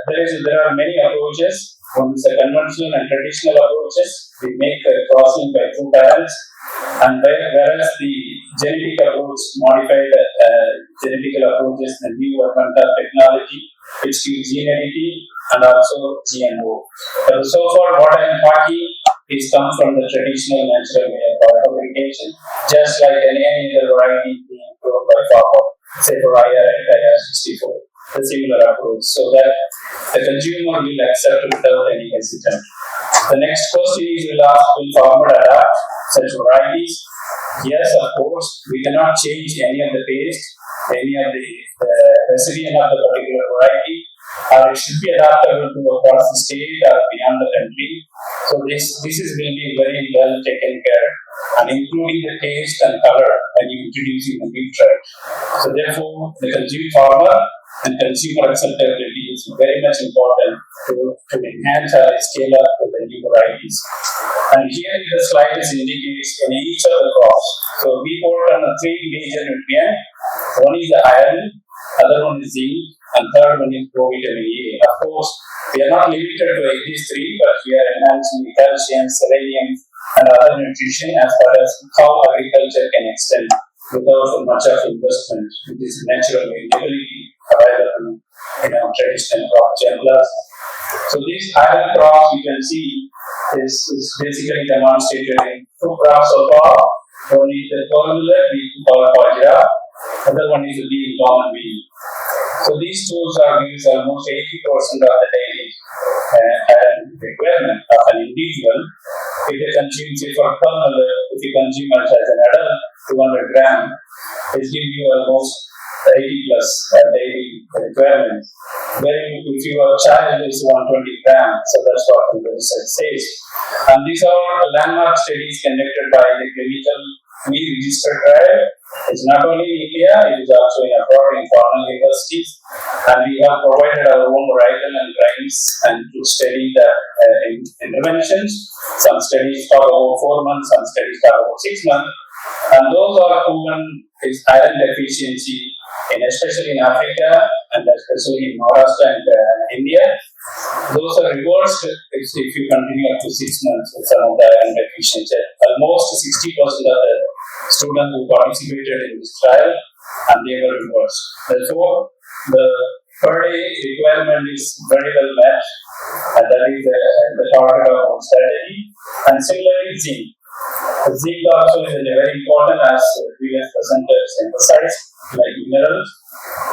there are many approaches. One is the conventional and traditional approaches. We make crossing by two parents, and whereas the genetic approach, modified genetical approaches, the new advent of technology, which gives gene editing and also GMO. So far, what I am talking is come from the traditional natural way of biofortification, just like any other variety being grown by farmer, say for IR64, the similar approach, so that the consumer will accept without any hesitation. The next question is, will farmer adapt such varieties? Yes, of course, we cannot change any of the taste, any of the resident of the particular variety, or it should be adaptable to across the state or beyond the country. So this will be very well taken care, and including the taste and color when you introducing the nutrient. So therefore, the farmer and consumer acceptability is very much important to enhance our scale up with the new varieties. And here in the slide is indicates in each of the crops. So we work on the three major nutrients. One is the iron, other one is zinc, and third one is vitamin A. Of course, we are not limited to these three, but we are enhancing calcium, selenium, and other nutrition as far as how agriculture can extend without much of investment with this natural variability available in our traditional crop genres. So these iron crops you can see is basically demonstrated in two crops so far. One is the formula we call bajra, other one is the common wheat. So these tools are used almost 80% of the daily requirement of an individual. If they consume, say for formula, if you consume as an adult 200 grams, it gives you almost 80 plus daily requirement. Where if your child is 120 grams, so that's what the research says. And these are landmark studies conducted by the clinical registered trial. It's not only in India, it is also in abroad in foreign universities, and we have provided our own varietal and grains and to study the interventions. Some studies talk about 4 months, some studies talk about 6 months, and those are proven is iron deficiency, especially in Africa and especially in Maharashtra and India. Those are reversed if you continue up to 6 months with some of the iron deficiency. Almost 60% of the students who participated in this trial, and they were reversed. Therefore, the per day requirement is very well met, and that is the target of our strategy. And similarly, zinc. Zinc also is very important, as previous presenters emphasized, like minerals.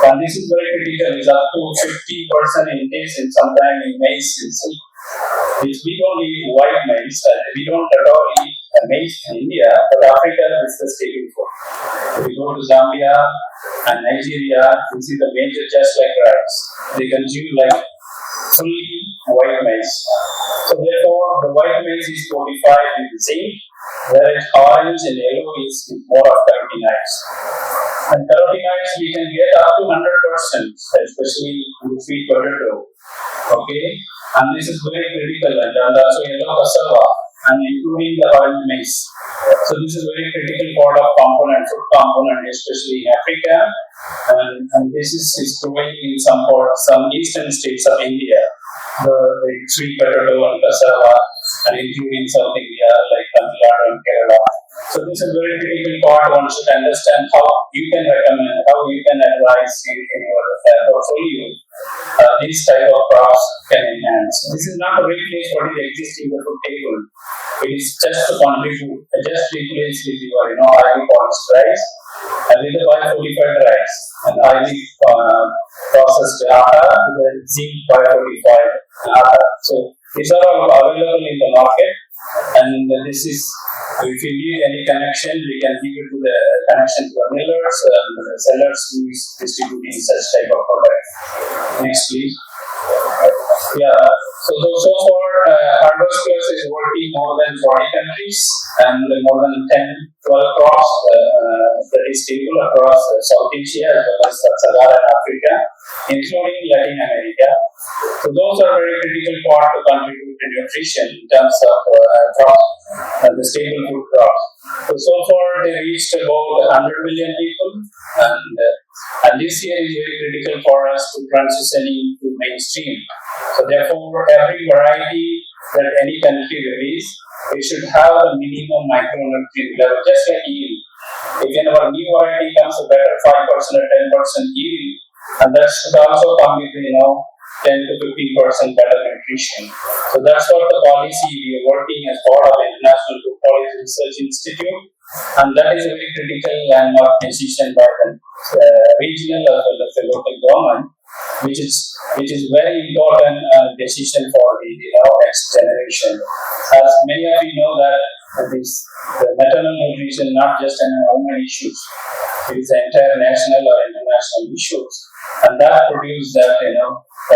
And this is very critical. It's up to 50% intake in sometime in maize. Which we don't eat white maize, and we don't at all eat maize in India, but Africa is the staple food. If we go to Zambia and Nigeria, you see the major just like rice. They consume like fully white maize. So therefore, the white maize is fortified with zinc, whereas orange and yellow is more of carotenoids. And carotenoids we can get up to 100%, especially in sweet potato. Okay, and this is very critical, and also yellow cassava, and including the orange maize. So this is very critical part of food component, especially in Africa, and this is growing in some eastern states of India. The sweet potato and cassava, and including South India like Tamil Nadu and Kerala. So this is very critical part. One should understand how you can recommend, how you can advise in your portfolio. These type of crops can enhance. This is not a replace what is existing in the food table. It is just to contribute, just replace with your highly polished rice and with the biofortified rice and highly processed atta with the zinc biofortified atta. So these are all available in the market, and this is, if you need any connection, we can give it to the connection to the millers and the sellers who is distributing such type of product. Next, please. Yeah. So far, Harvest Plus is working more than 40 countries and more than 10-12 crops that is stable across South Asia as well as Sub-Saharan Africa, including Latin America. So those are very critical part to contribute to nutrition in terms of crops, the stable food crops. So far, they reached about 100 million people, and this year is very critical for us to transitioning to mainstream. So therefore, every variety that any country release, it should have a minimum micronutrient level, just like yield. If our new variety comes a better 5% or 10% yield, and that should also come with 10 to 15% better nutrition. So that's what the policy we are working as part of International Food Policy Research Institute, and that is a very critical landmark decision by the regional as well as the local government, which is very important decision for the next generation. As many of you know that the maternal nutrition not just an human issues, it is the entire national or international issues, and that produces that the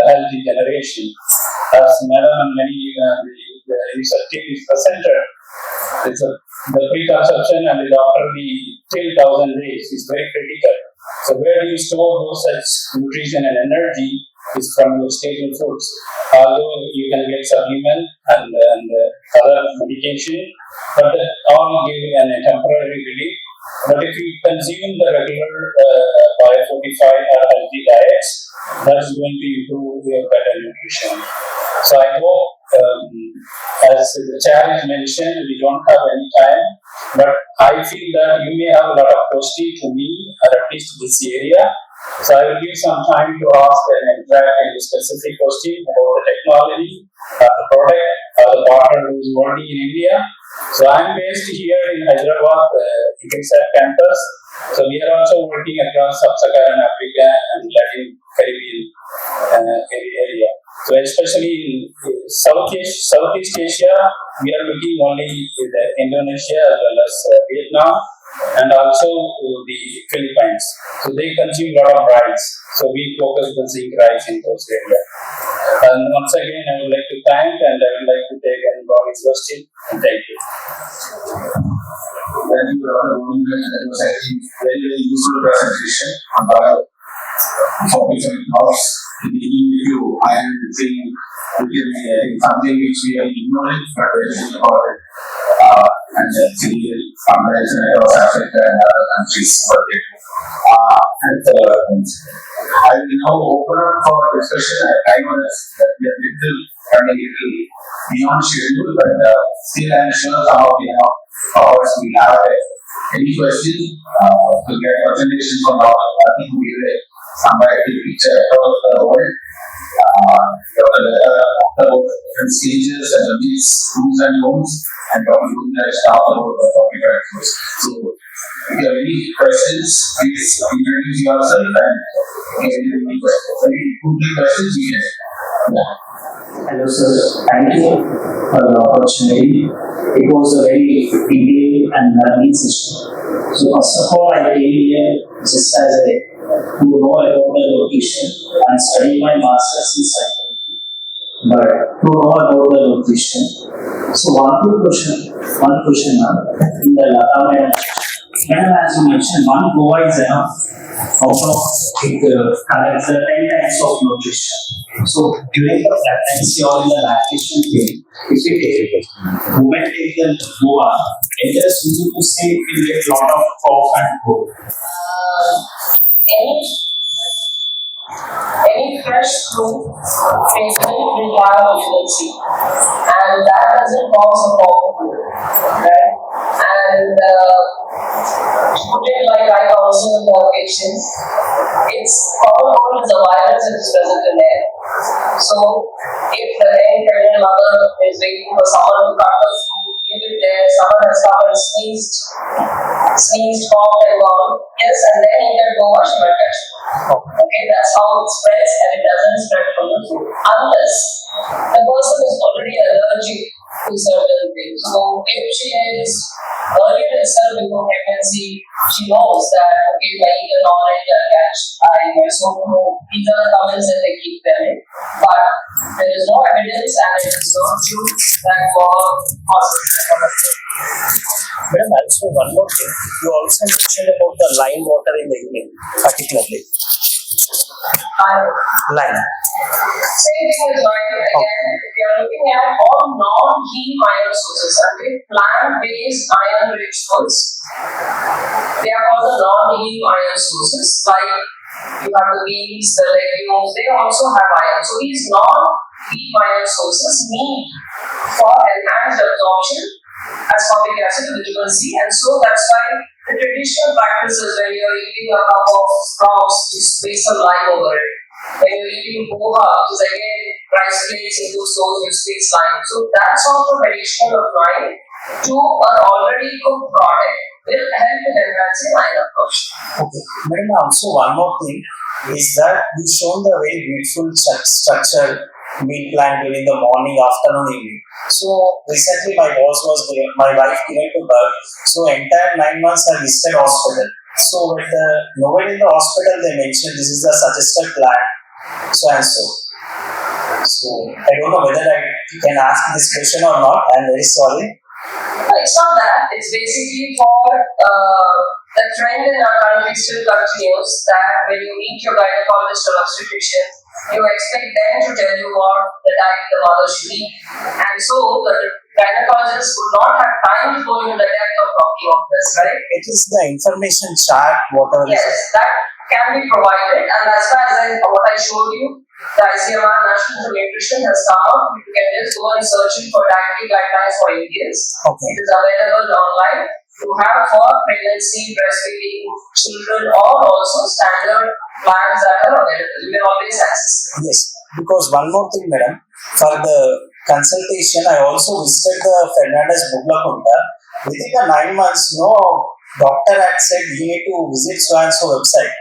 healthy generation. As Madam and many the research team is presented, the preconception and after the till 1,000 days is very critical. So where you store those such nutrition and energy is from your staple foods. Although you can get supplement and other medication, but that all give a temporary relief. But if you consume the regular biofortified or healthy diets, that's going to improve your better nutrition. So I hope, as the chair is mentioned, we don't have any time, but I feel that you may have a lot of questions to me, or at least this area. So I will give some time to ask and interact any specific question about the technology, the product, or the partner who is working in India. So I am based here in Hyderabad, UNICEF campus. So we are also working across Sub-Saharan Africa and Latin Caribbean area. So especially in Southeast Asia, we are looking only with Indonesia as well as Vietnam, and also the Philippines. So they consume a lot of rice. So we focus on zinc rice in those areas. And once again, I would like to thank, and I would like to take anybody's question. Thank you. Thank you, Dr. Govindan. That was, I think, very useful presentation on biofortified crops. In the EU, I am saying something which we are ignoring, but very important. And sometimes across Africa and other countries. I will now open up for discussion. I know that we are running a little beyond schedule, but still I'm sure some of hours we have any questions to get presentation from our party who will comparative picture across the world. About different stages and the needs, do's and don'ts, and talking to the staff about the topic factors. So, if you have any questions, please introduce yourself and if you have any good questions, you can. Hello, sir. Thank you for the opportunity. It was a very detailed and learning session. So, first of all, I came here just as a to know about the location and study my master's in psychology, but to know about the location. So, one question in the Madam, as you mentioned, one Goa is enough. Out of it collects the 10 types of nutrition. So during the pregnancy or in the lactation period, if we take women take the Goa, it is easy to say it will get lot of cough and cold. Any fresh fruit taken will have vitamin C, and that doesn't cause a problem, right? And put it like I counsel the patients, it's common cold is a virus that is present in air. So if the then pregnant mother is waiting for someone to cut the fruit, leave it there, someone has come and sneezed, coughed and gone, yes, and then you can go wash my catch. Okay, that's how it spreads, and it doesn't spread from the food unless the person is already allergic to certain things. So if she is earlier itself before pregnancy, she knows that okay, if I eat an orange, I'll catch I so these are the comments that they keep telling. But there is no evidence and it is not true that for hospital. Madam, also one more thing. You also mentioned about the lime water in the evening, particularly. Lime. Same thing with lime. Again, if you are looking at all non-heme iron sources, okay, plant-based iron-rich foods, they are called the non-heme iron sources. Like you have the beans, the legumes, they also have iron. So these non-heme iron sources need for enhanced absorption ascorbic acid, vitamin C, and so that's why the traditional practices when you're eating a cup of sprouts, you squeeze some lime over it. When you're eating poha, which is again rice flakes into sows, you squeeze lime. So that sort of addition of lime to an already cooked product will help in enhancing iron absorption. Okay. Madam, also one more thing is that you've shown the very beautiful structure meal plan during the morning, afternoon, evening. So recently my wife given to birth. So entire 9 months I visited hospital. So with the nobody in the hospital they mentioned this is the suggested plan. So and so. So I don't know whether I can ask this question or not. I'm very sorry. No, it's not that. It's basically for the trend in our country still continues that when you meet your gynecologist or obstetrician, you expect them to tell you what the diet the mother should eat. And so the gynecologist would not have time to go into the depth of talking of this, right? It is the information chart, whatever. Yes, that can be provided. And as far as what I showed you, the ICMR National Nutrition has come up. You can just go and search it for dietary guidelines for Indians. Okay. It is available online. You have for pregnancy, breastfeeding, children, or also standard plans that are available. You can always access them. Yes, because one more thing, madam, for the consultation, I also visited the Fernandez Buglakunta. Within the 9 months, no doctor had said you need to visit so and so website.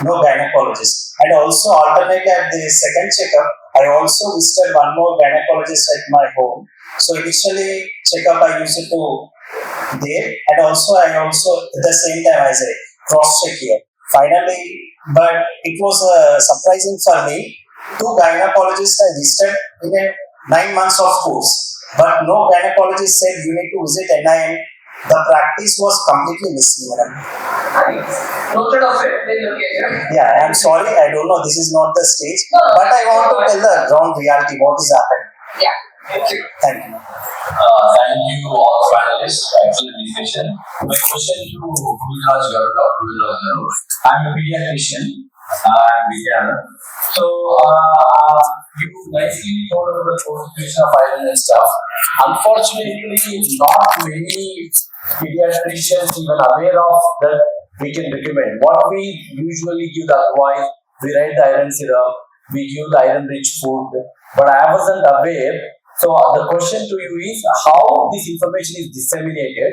No gynecologist. And also alternately at the second checkup, I also visited one more gynecologist at my home. So initially checkup I used to there, and also I also at the same time I say cross check here. Finally, but it was surprising for me. 2 gynecologists I visited in a 9 months of course, but no gynecologist said you need to visit NIM. The practice was completely missing, madam. Noted of it, we'll look at it. Yeah, I'm sorry, I don't know, this is not the stage, but I want to tell the ground reality, what is happening. Yeah, thank you. Thank you. Thank you all the panelists. Excellent discussion. My question to Vikas, your Dr. I'm a pediatrician. I'm Vijay. So, you nicely told about the constitution of iron and stuff. Unfortunately, not many pediatricians even aware of that we can recommend. What we usually give the advice we write the iron syrup, we give the iron rich food, but I wasn't aware. So the question to you is how this information is disseminated,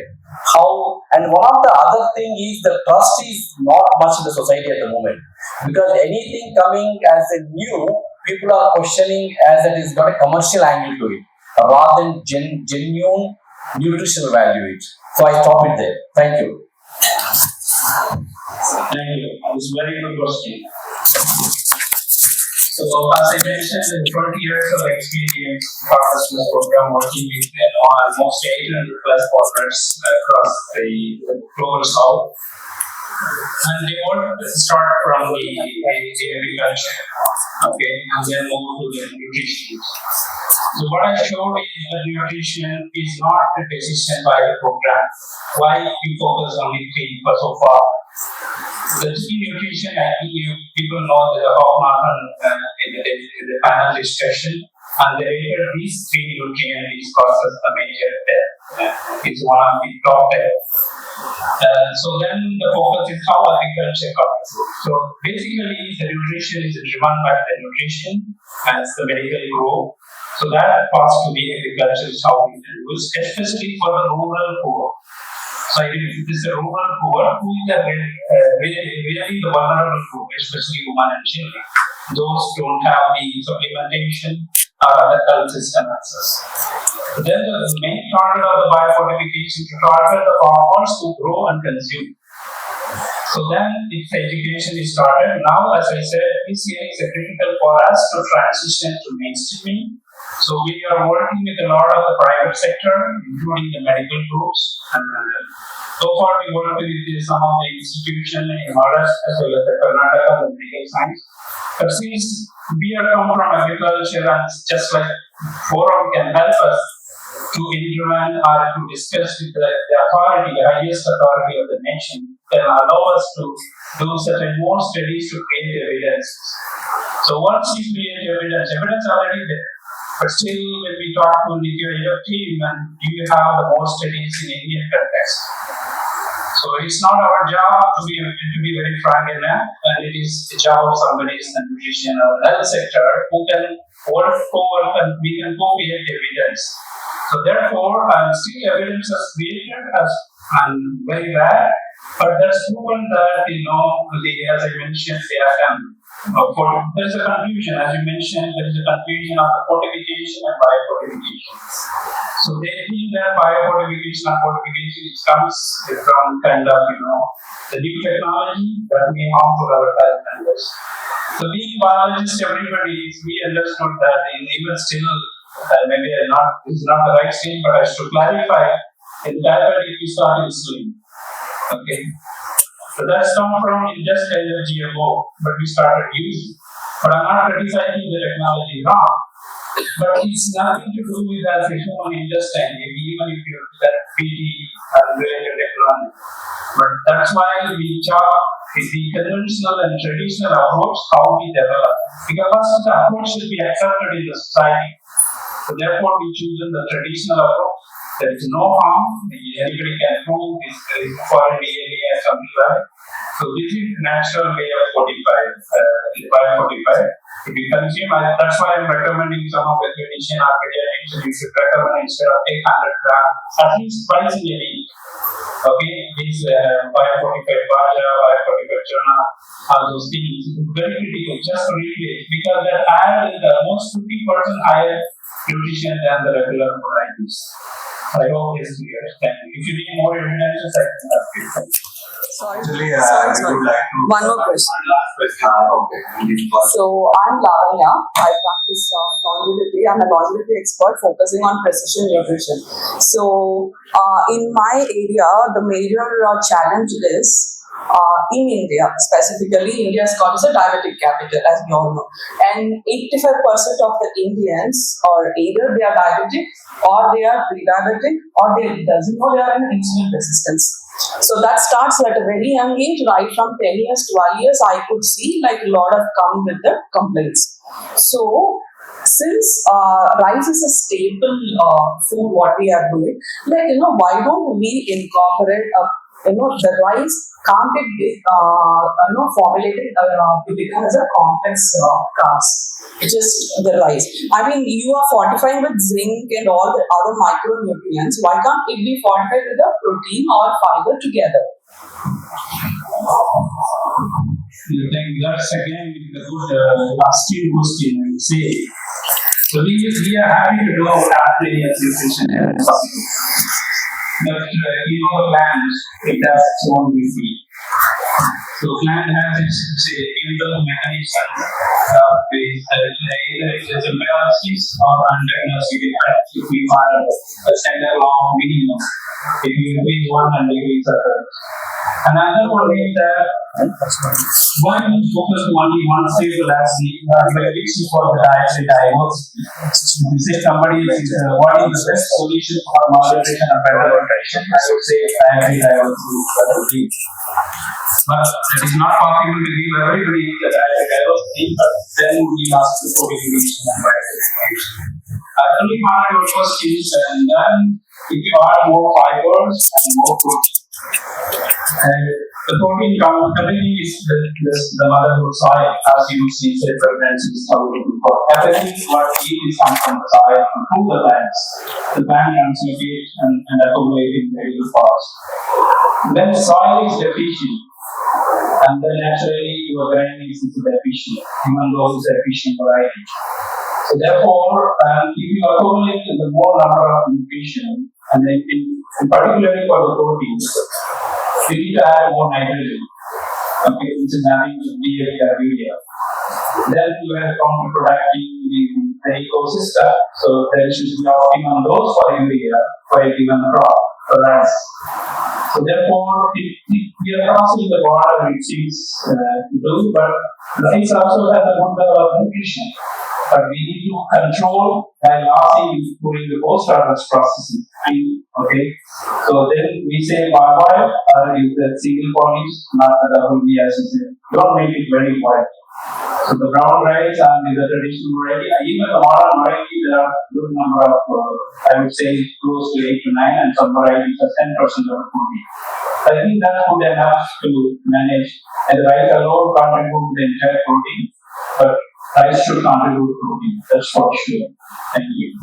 how, and one of the other thing is the trust is not much in the society at the moment, because anything coming as a new, people are questioning as it is got a commercial angle to it rather than genuine nutritional value it. So I stop it there. Thank you. Thank you. It's a very good question. So as I mentioned, in 20 years of experience, partners program working with almost 800 plus partners across the global south. And they all start from the agriculture, okay, and then move to the nutrition. So what I showed is that nutrition is not a decision by the program. Why we focus on the three so far? The three nutrition, I think people know the Hoffman in the panel discussion, and they rated these three nutrients which causes the major death. It's one of the top 10. So then the focus is how agriculture comes. So basically the nutrition is driven by the nutrition as the medical grow. So that pass to the agriculture is how we can do it, especially for the rural poor. So if it is a rural poor, who is the really the vulnerable group, especially women and children. Those don't have the supplementation or other health system access. Then the main target of the biofortification is to target the farmers who grow and consume. So then if education is started, now as I said, this year is critical for us to transition to mainstreaming. So we are working with a lot of the private sector, including the medical groups. And so far we work with some of the institutions in Maharashtra as well as the Karnataka, the medical science. But since we are come from agriculture and just like forum can help us to intervene or to discuss with the authority, the highest authority of the nation, can allow us to do certain more studies to create evidence. So once you create evidence already there. But still, when we talk to the team, and you have the more studies in Indian context. So it's not our job to be very frank enough, and it is the job of somebody in the nutrition or health sector who can work forward and we can co-create evidence. So therefore, still evidence is created as and very bad, but that's proven that as I mentioned, they are there's a confusion, as you mentioned, there is a confusion of the fortification and biofortification. So they think that biofortification and fortification comes from kind of the new technology that may harm to our health members. So being biologists, we understood that even still maybe this is not the right thing, but I should clarify in diabetic we start insulin. Okay. So that's come from just kind of GMO, but we started using. But I'm not criticizing the technology wrong. But it's nothing to do with as a human intestine, even if you look at PT and related technology. But that's why we talk with the conventional and traditional approach, how we develop. Because first the approach should be accepted in the society. So therefore we choose the traditional approach. There is no harm, anybody can prove this foreign DNA or something like that. So this is natural way of biofortify. If you consume, that's why I'm recommending some of the nutrition or pediatrics, you should recommend instead of take 100 grams, at least twice in a week. Okay, these biofortified bajra, biofortified chana, all those things, very critical, just to read it, because that iron is almost 50% higher nutrition than the regular varieties. I hope this is clear. Thank you. If you need more evidence, I can ask you. Actually, I would like to. One more question. Last question. Okay. So I'm Lavanya. I practice longevity. I'm a longevity expert focusing on precision nutrition. So in my area, the major challenge is in India, specifically, India is called as a diabetic capital, as we all know. And 85% of the Indians are either they are diabetic, or they are pre-diabetic, or they doesn't know they are in insulin resistance. So that starts at a very young age, right from 10 years, 12 years, I could see like a lot of come with the complaints. So since rice is a staple food, what we are doing, why don't we incorporate a the rice can't be formulated to become as a complex carbs. It's just the rice. I mean, you are fortifying with zinc and all the other micronutrients. Why can't it be fortified with a protein or fiber together? You think that's again a good asking question, I would say. So we are happy to know Dhaatri as nutrition and possible. But the plant, it has its own beauty. So plant has its internal mechanism either it is a symbiosis or antagonistic effect. If we find a center long minimum, it will be one and it is other. Another one is that why we focus only one stable acid fixing for the dietary diversity. We say somebody is what is the best solution for moderation and better nutrition? I would say dietary diversity. But it is not possible to give everybody the dietary diversity, but then we ask the coordination and diversification. Only part of your questions, and then if you add more fibers and more protein. The protein company is the motherhood soil, as you see, say, pregnancy is everything what we eat comes from the soil and through the plants. The plant can see it and accumulate in very fast. Then soil is deficient, and then naturally your grain is deficient, even though it's efficient variety. So therefore, if you accumulate the more number of nutrition, and then particularly for the proteins, you need to add more nitrogen, which is having to be a urea. Then you have counterproductive in the ecosystem, so there should be optimum dose for urea for a given crop or rice. So therefore, we are crossing the border, which is to do, but rice also has a good nutrition. But we need to control by losing during the post-harvest processing. Okay, so then we say parboiled is the single polish, not the double B as you say. Don't make it very white. So the brown rice and the traditional variety, even the modern variety, there are a good number of, I would say, close to 8 to 9, and some varieties are 10% of the protein. I think that's good enough to manage. And the rice alone contribute the entire protein, but rice should contribute protein. That's for sure. Thank you.